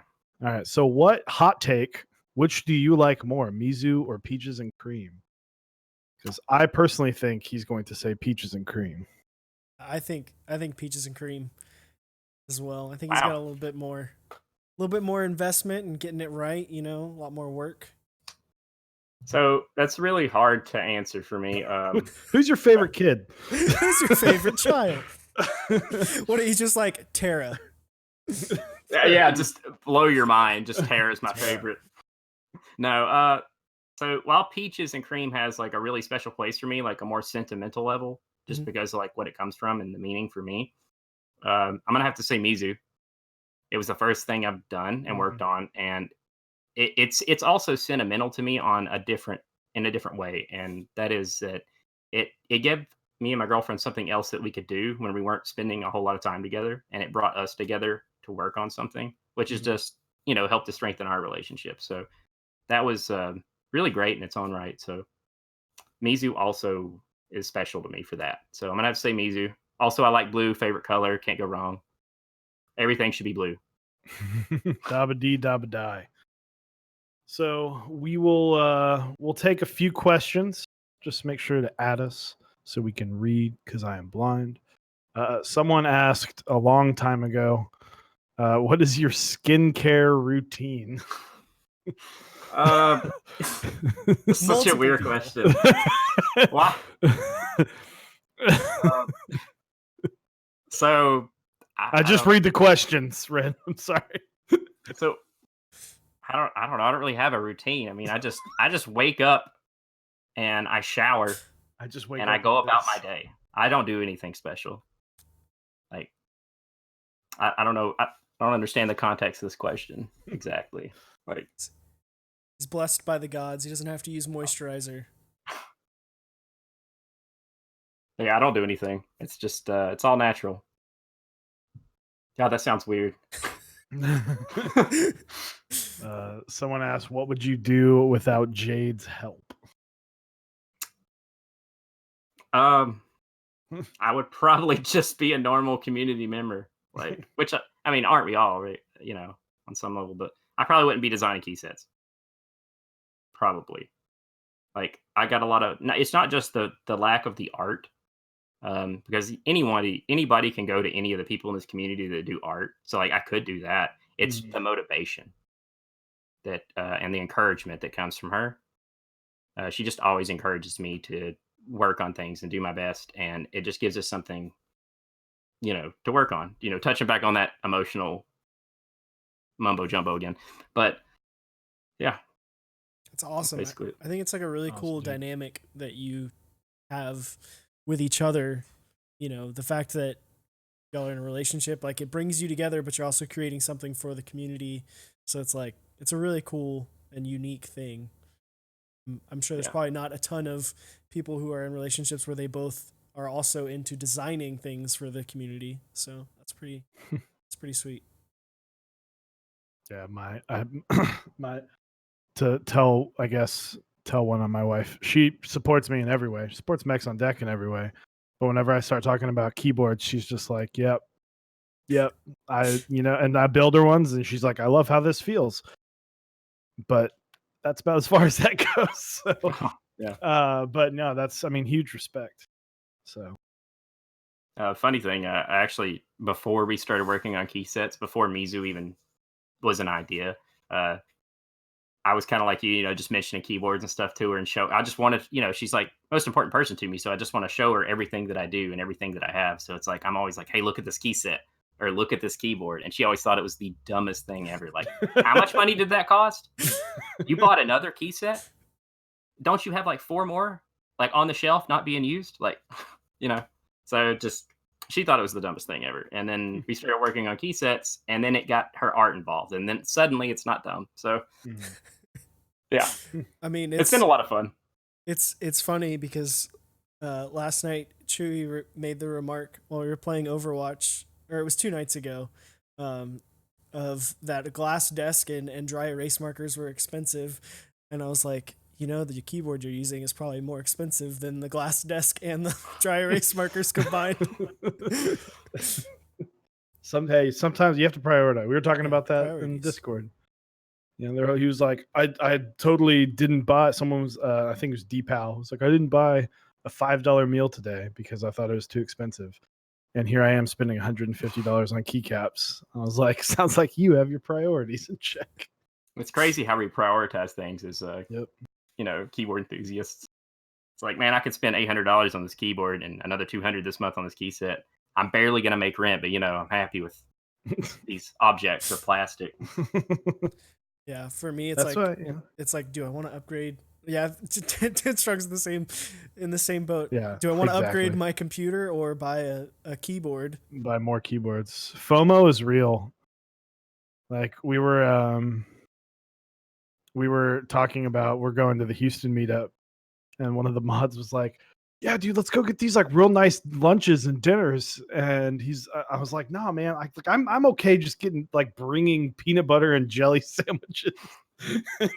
All right. So what hot take? Which do you like more, Mizu or Peaches and Cream? Because I personally think he's going to say Peaches and Cream. I think Peaches and Cream as well. I think he's got a little bit more investment in getting it right. You know, a lot more work. So that's really hard to answer for me. Who's your favorite kid? Who's your favorite child? What, he's just like Tara. Yeah, just blow your mind. Just Tara is my favorite. No, so while Peaches and Cream has like a really special place for me, like a more sentimental level, just because of like what it comes from and the meaning for me, I'm gonna have to say Mizu. It was the first thing I've done and worked on, and it's also sentimental to me on in a different way, and that is that it gave me and my girlfriend something else that we could do when we weren't spending a whole lot of time together, and it brought us together to work on something, which is just helped to strengthen our relationship. So that was really great in its own right. So Mizu also is special to me for that. So I'm gonna have to say Mizu. Also, I like blue, favorite color, can't go wrong. Everything should be blue. Dabba dee dabba die. So we'll take a few questions. Just make sure to add us so we can read because I am blind. Someone asked a long time ago, what is your skincare routine? It's such a weird question. Wow. So I just read the questions, Ren. I'm sorry. So I don't know. I don't really have a routine. I mean, I just wake up and I shower. I just wake and up I go about my this. day. I don't do anything special. Like I don't know. I don't understand the context of this question exactly. Like He's blessed by the gods. He doesn't have to use moisturizer. yeah, I don't do anything. It's just it's all natural. God, that sounds weird. Someone asked, what would you do without Jade's help? I would probably just be a normal community member, like which I mean, aren't we all, right? On some level, but I probably wouldn't be designing key sets. Probably, like I got a lot of. It's not just the lack of the art, because anybody can go to any of the people in this community that do art. So like I could do that. It's the motivation that and the encouragement that comes from her. She just always encourages me to work on things and do my best, and it just gives us something, to work on. Touching back on that emotional mumbo jumbo again, but yeah, It's awesome. basically. I think it's like a really Awesome, cool dude. dynamic that you have with each other. The fact that y'all are in a relationship, like it brings you together, but you're also creating something for the community. So it's like, it's a really cool and unique thing. I'm sure there's probably not a ton of people who are in relationships where they both are also into designing things for the community. So that's pretty sweet. Yeah, my to tell tell one on my wife. She supports me in every way. She supports Mechs on Deck in every way. But whenever I start talking about keyboards, she's just like, "Yep, yep." And I build her ones, and she's like, "I love how this feels." But that's about as far as that goes. So, Yeah. but no, huge respect. So, Funny thing, I actually, before we started working on key sets, before Mizu even was an idea, uh, I was kind of like you, just mentioning keyboards and stuff to her and show. I just wanted, she's like most important person to me, so I just want to show her everything that I do and everything that I have. So it's like I'm always like, hey, look at this key set or look at this keyboard, and she always thought it was the dumbest thing ever. Like, how much money did that cost? You bought another key set? Don't you have like 4 more like on the shelf not being used? Like, you know. So just she thought it was the dumbest thing ever. And then we started working on key sets, and then it got her art involved, and then suddenly it's not dumb. So yeah, I mean, it's been a lot of fun. It's funny because last night Chewy made the remark while we were playing Overwatch, or it was 2 nights ago, of that glass desk and dry erase markers were expensive, and I was like, the keyboard you're using is probably more expensive than the glass desk and the dry erase markers combined. Sometimes you have to prioritize. We were talking about that in priorities. Discord. He was like, I totally didn't buy. Someone was, I think it was Deepal. It was like, I didn't buy a $5 meal today because I thought it was too expensive. And here I am spending $150 on keycaps. I was like, sounds like you have your priorities in check. It's crazy how we prioritize things as keyboard enthusiasts. It's like, man, I could spend $800 on this keyboard and another $200 this month on this key set. I'm barely gonna make rent, but I'm happy with these objects or plastic. Yeah, for me, it's it's like, do I want to upgrade? Yeah, Ted Strug's in the same boat. Yeah. Do I want to upgrade my computer or buy a keyboard? Buy more keyboards. FOMO is real. Like we were talking about, we're going to the Houston meetup, and one of the mods was like, "Yeah, dude, let's go get these like real nice lunches and dinners." And I was like, "Nah, man, I'm okay just getting like bringing peanut butter and jelly sandwiches."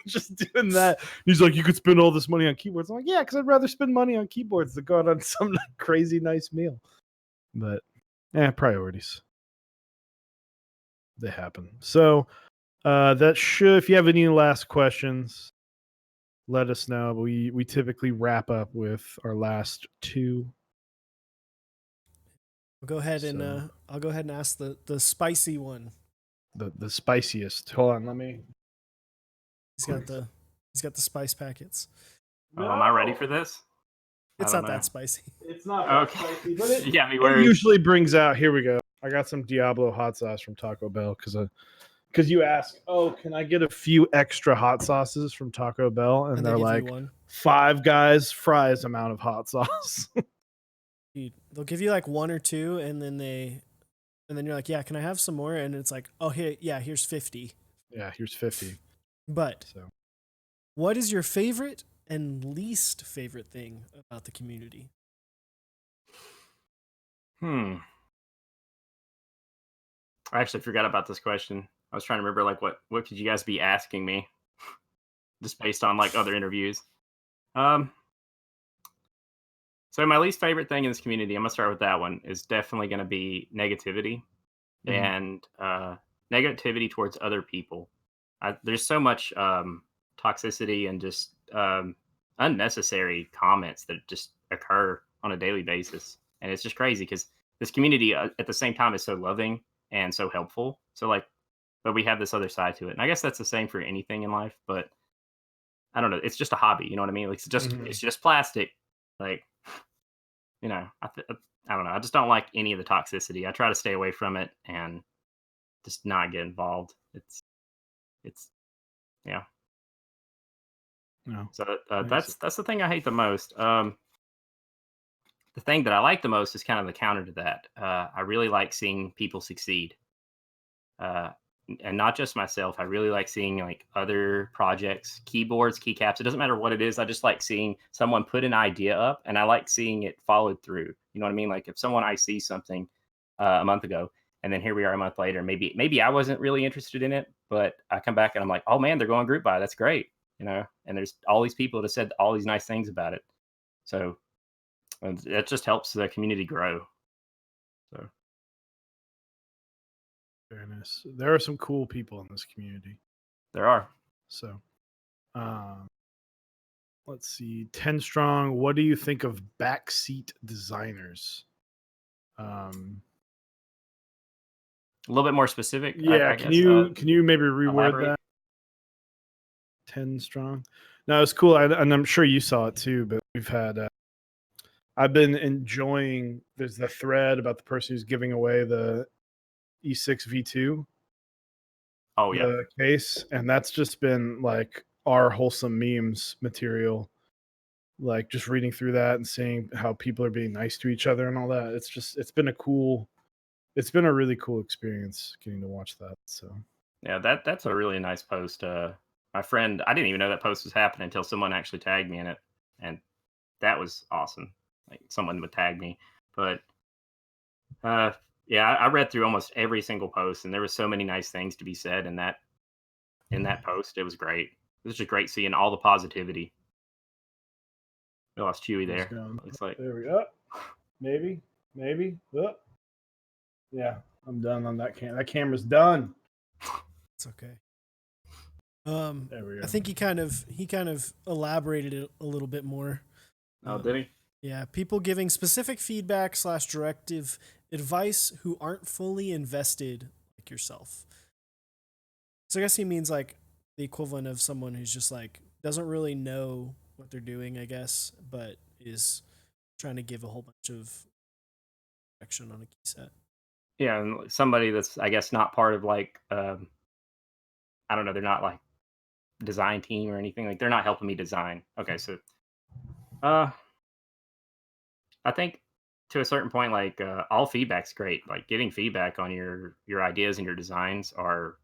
Just doing that. He's like, "You could spend all this money on keyboards." I'm like, "Yeah, because I'd rather spend money on keyboards than go out on some crazy nice meal." But priorities, they happen. So that should, if you have any last questions, let us know. We typically wrap up with our last 2. I'll go ahead and ask the spicy one. The spiciest. Hold on, let me. He's got the spice packets. No. Am I ready for this? It's not that spicy. It's not that spicy, but it it usually brings out. Here we go. I got some Diablo hot sauce from Taco Bell because you ask, "Oh, can I get a few extra hot sauces from Taco Bell?" And they're like, "Five Guys fries amount of hot sauce." Dude, they'll give you like 1 or 2, and then you're like, "Yeah, can I have some more?" And it's like, "Oh, here's 50." Yeah, here's 50. But what is your favorite and least favorite thing about the community? I actually forgot about this question. I was trying to remember, like, what could you guys be asking me, just based on like other interviews. So my least favorite thing in this community, I'm gonna start with that one, is definitely gonna be negativity and negativity towards other people. There's so much toxicity and just unnecessary comments that just occur on a daily basis, and it's just crazy because this community at the same time is so loving and so helpful. So like, but we have this other side to it, and I guess that's the same for anything in life. But I don't know, it's just a hobby, you know what I mean? Like it's just plastic, like I don't know. I just don't like any of the toxicity. I try to stay away from it and just not get involved. It's yeah. No. So that's the thing I hate the most. The thing that I like the most is kind of the counter to that. I really like seeing people succeed, and not just myself. I really like seeing like other projects, keyboards, keycaps. It doesn't matter what it is. I just like seeing someone put an idea up, and I like seeing it followed through. You know what I mean? Like if I see something a month ago, And then here we are a month later. Maybe I wasn't really interested in it, but I come back and I'm like, oh man, they're going group buy. That's great, And there's all these people that have said all these nice things about it. So that just helps the community grow. So Fairness. There are some cool people in this community. there are. So, let's see. 10 strong. What do you think of backseat designers? A little bit more specific. Yeah. I Can guess, you maybe reword elaborate? that? 10 strong. No, it's cool. And I'm sure you saw it too, but we've had, I've been enjoying, there's the thread about the person who's giving away the E6 V2. Oh yeah. The case, and that's just been like our wholesome memes material, like just reading through that and seeing how people are being nice to each other and all that. It's been a really cool experience getting to watch that. So Yeah, that's a really nice post. My friend, I didn't even know that post was happening until someone actually tagged me in it, and that was awesome. Like someone would tag me, but yeah, I read through almost every single post, and there was so many nice things to be said in that post. It was great. It was just great seeing all the positivity. We lost Chewy it's there. gone. Looks like. There we go. Maybe. Oh. Yeah, I'm done on that camera. That camera's done. It's okay. There we go. I think he kind of elaborated it a little bit more. Oh, did he? Yeah, people giving specific feedback / directive advice who aren't fully invested like yourself. So I guess he means like the equivalent of someone who's just like doesn't really know what they're doing, I guess, but is trying to give a whole bunch of direction on a key set. Yeah, and somebody that's I guess not part of like I don't know. They're not like design team or anything. Like they're not helping me design. Okay, so uh I think to a certain point, like all feedback's great. Like getting feedback on your ideas and your designs are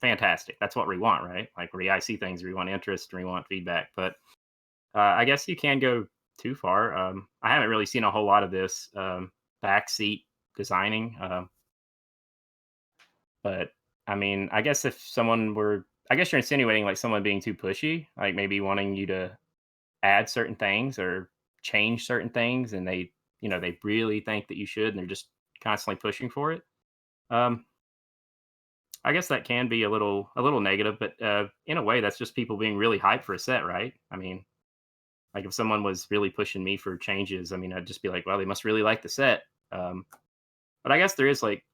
fantastic. That's what we want, right? Like we I see things, we want interest, and we want feedback. But I guess you can go too far. I haven't really seen a whole lot of this backseat designing, but I mean, I guess if someone were, I guess you're insinuating like someone being too pushy, like maybe wanting you to add certain things or change certain things, and they really think that you should, and they're just constantly pushing for it. Um, I guess that can be a little negative, but in a way, that's just people being really hyped for a set, right? I mean, like if someone was really pushing me for changes, I mean, I'd just be like, well, they must really like the set. Um, but I guess there is like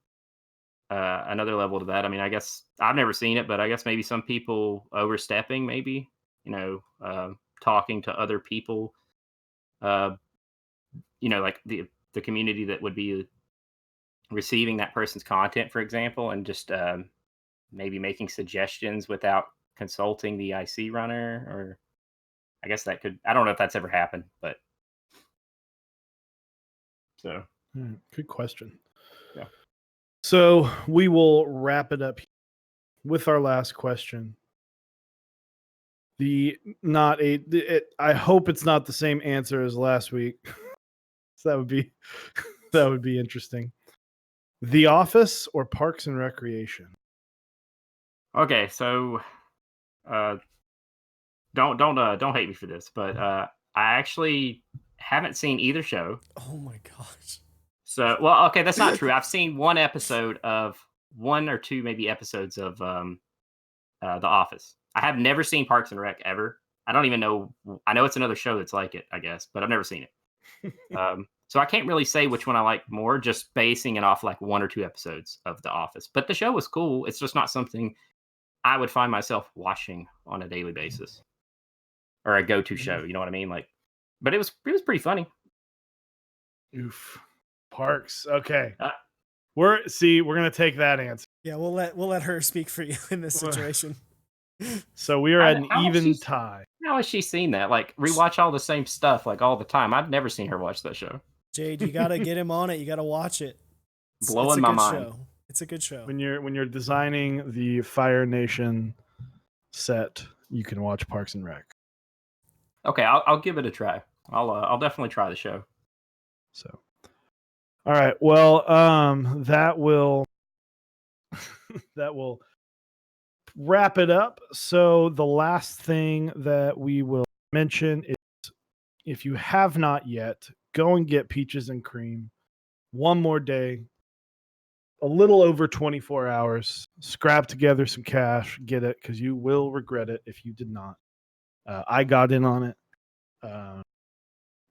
another level to that. I mean, I guess I've never seen it, but I guess maybe some people overstepping, maybe talking to other people, uh, like the community that would be receiving that person's content, for example, and just maybe making suggestions without consulting the IC runner, or I guess that could. I don't know if that's ever happened, but so Good question. yeah. So we will wrap it up with our last question. I hope it's not the same answer as last week. So that would be interesting. The Office or Parks and Recreation? Okay, so uh, don't hate me for this, but I actually haven't seen either show. Oh my gosh. So, well, okay, that's not true. I've seen one or two maybe episodes of The Office. I have never seen Parks and Rec ever. I don't even know. I know it's another show that's like it, I guess, but I've never seen it. So I can't really say which one I like more, just basing it off like one or two episodes of The Office. But the show was cool. It's just not something I would find myself watching on a daily basis or a go-to show. You know what I mean? Like, but it was pretty funny. Oof. Parks. Okay. Uh, We're gonna take that answer. Yeah, we'll let her speak for you in this situation. So we are at an How has even she- tie. How has she seen that? Like rewatch all the same stuff like all the time. I've never seen her watch that show. Jade, you gotta get him on it. You gotta watch it. It's Blowing a my good mind. show. It's a good show. When you're designing the Fire Nation set, you can watch Parks and Rec. Okay, I'll give it a try. I'll definitely try the show. So, All right. Well, that will that will wrap it up. So the last thing that we will mention is, if you have not yet, go and get Peaches and Cream. One more day, a little over 24 hours. Scrap together some cash, get it, because you will regret it if you did not. I got in on it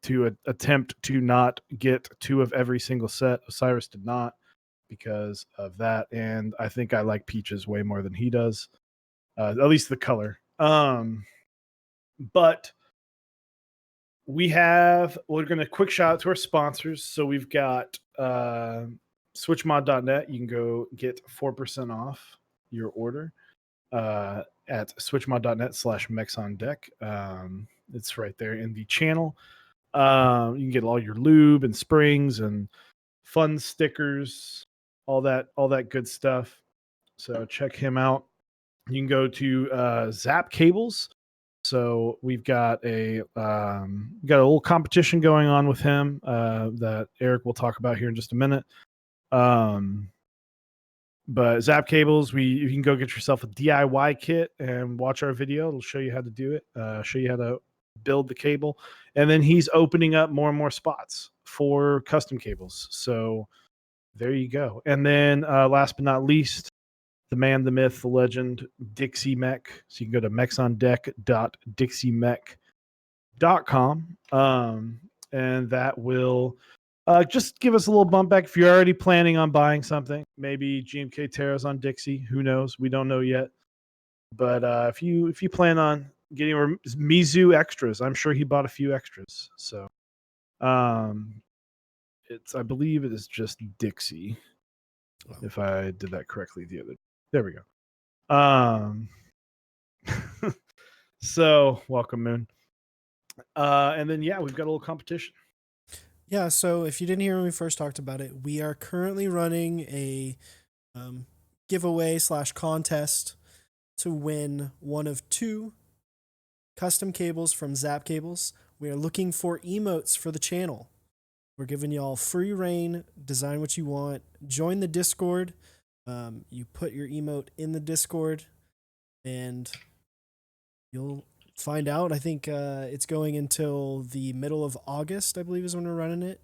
to attempt to not get 2 of every single set. Osiris did not because of that, and I think I like Peaches way more than he does, at least the color. But we're going to quick shout out to our sponsors. So we've got switchmod.net. You can go get 4% off your order at switchmod.net/Mechs on deck. It's right there in the channel. You can get all your lube and springs and fun stickers, all that good stuff. So check him out. You can go to Zap Cables. So we've got a little competition going on with him that Eric will talk about here in just a minute. But Zap Cables, you can go get yourself a DIY kit and watch our video. It'll show you how to do it, show you how to build the cable. And then he's opening up more and more spots for custom cables. So there you go. And then last but not least, the man, the myth, the legend, Dixie Mech. So you can go to mechsondeck.dixiemech.com. And that will just give us a little bump back if you're already planning on buying something. Maybe GMK Terra's on Dixie. Who knows? We don't know yet. But if you plan on getting Mizu extras, I'm sure he bought a few extras. So I believe it is just Dixie. If I did that correctly there we go. So welcome, Moon. And then we've got a little competition. Yeah, so if you didn't hear when we first talked about it, we are currently running a giveaway/contest to win one of 2 custom cables from Zap Cables. We are looking for emotes for the channel. We're giving y'all free reign, design what you want, join the Discord. You put your emote in the Discord and you'll find out. I think it's going until the middle of August, I believe is when we're running it.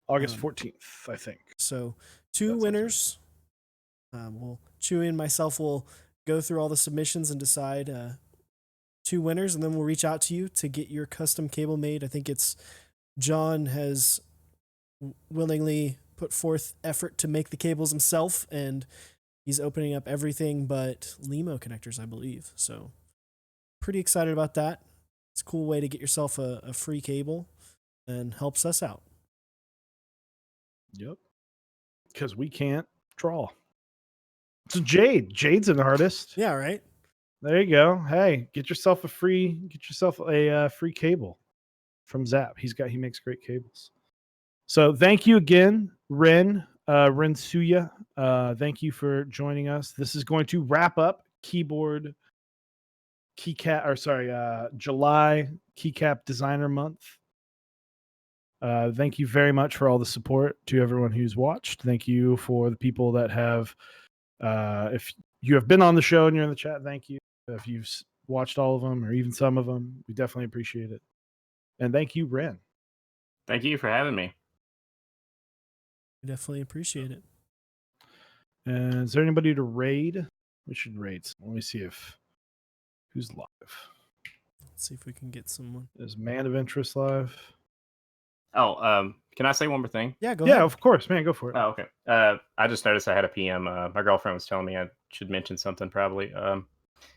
August 14th, I think. So 2 winners. Chewy and myself will go through all the submissions and decide 2 winners, and then we'll reach out to you to get your custom cable made. I think it's John has willingly put forth effort to make the cables himself, and he's opening up everything but LEMO connectors, I believe. So pretty excited about that. It's a cool way to get yourself a free cable and helps us out. Yep. Because we can't draw. So Jade's an artist. Yeah, right? There you go. Hey, get yourself a free cable from Zap. He makes great cables. So thank you again, Rensuya. Thank you for joining us. This is going to wrap up July Keycap Designer Month. Thank you very much for all the support to everyone who's watched. Thank you for the people that have, if you have been on the show and you're in the chat, thank you. If you've watched all of them or even some of them, we definitely appreciate it. And thank you, Ren. Thank you for having me. We definitely appreciate it. And is there anybody to raid? We should raid. Let me see who's live. Let's see if we can get someone. Is Man of Interest live? Oh, can I say one more thing? Yeah, go ahead. Yeah, of course, man. Go for it. Oh, okay. I just noticed I had a PM. My girlfriend was telling me I should mention something probably.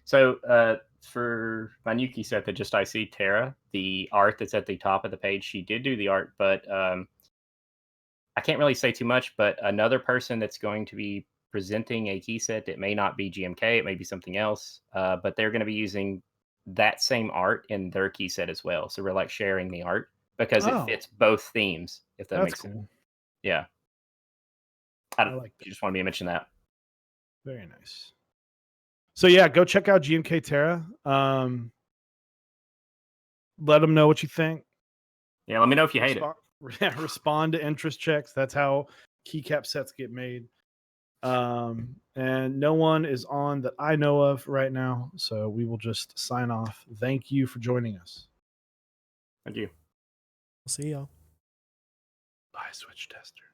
So for my new key set that just I see Tara, the art that's at the top of the page, she did do the art, but I can't really say too much. But another person that's going to be presenting a key set, it may not be GMK, it may be something else, but they're going to be using that same art in their key set as well. So we're like sharing the art because it fits both themes, if that makes cool. sense. Yeah. I like that. just wanted me to mention that. Very nice. So yeah, go check out GMK Terra. Let them know what you think. Yeah, let me know if you hate it. Respond to interest checks. That's how keycap sets get made. And no one is on that I know of right now, so we will just sign off. Thank you for joining us. Thank you. We'll see y'all. Bye, Switch Tester.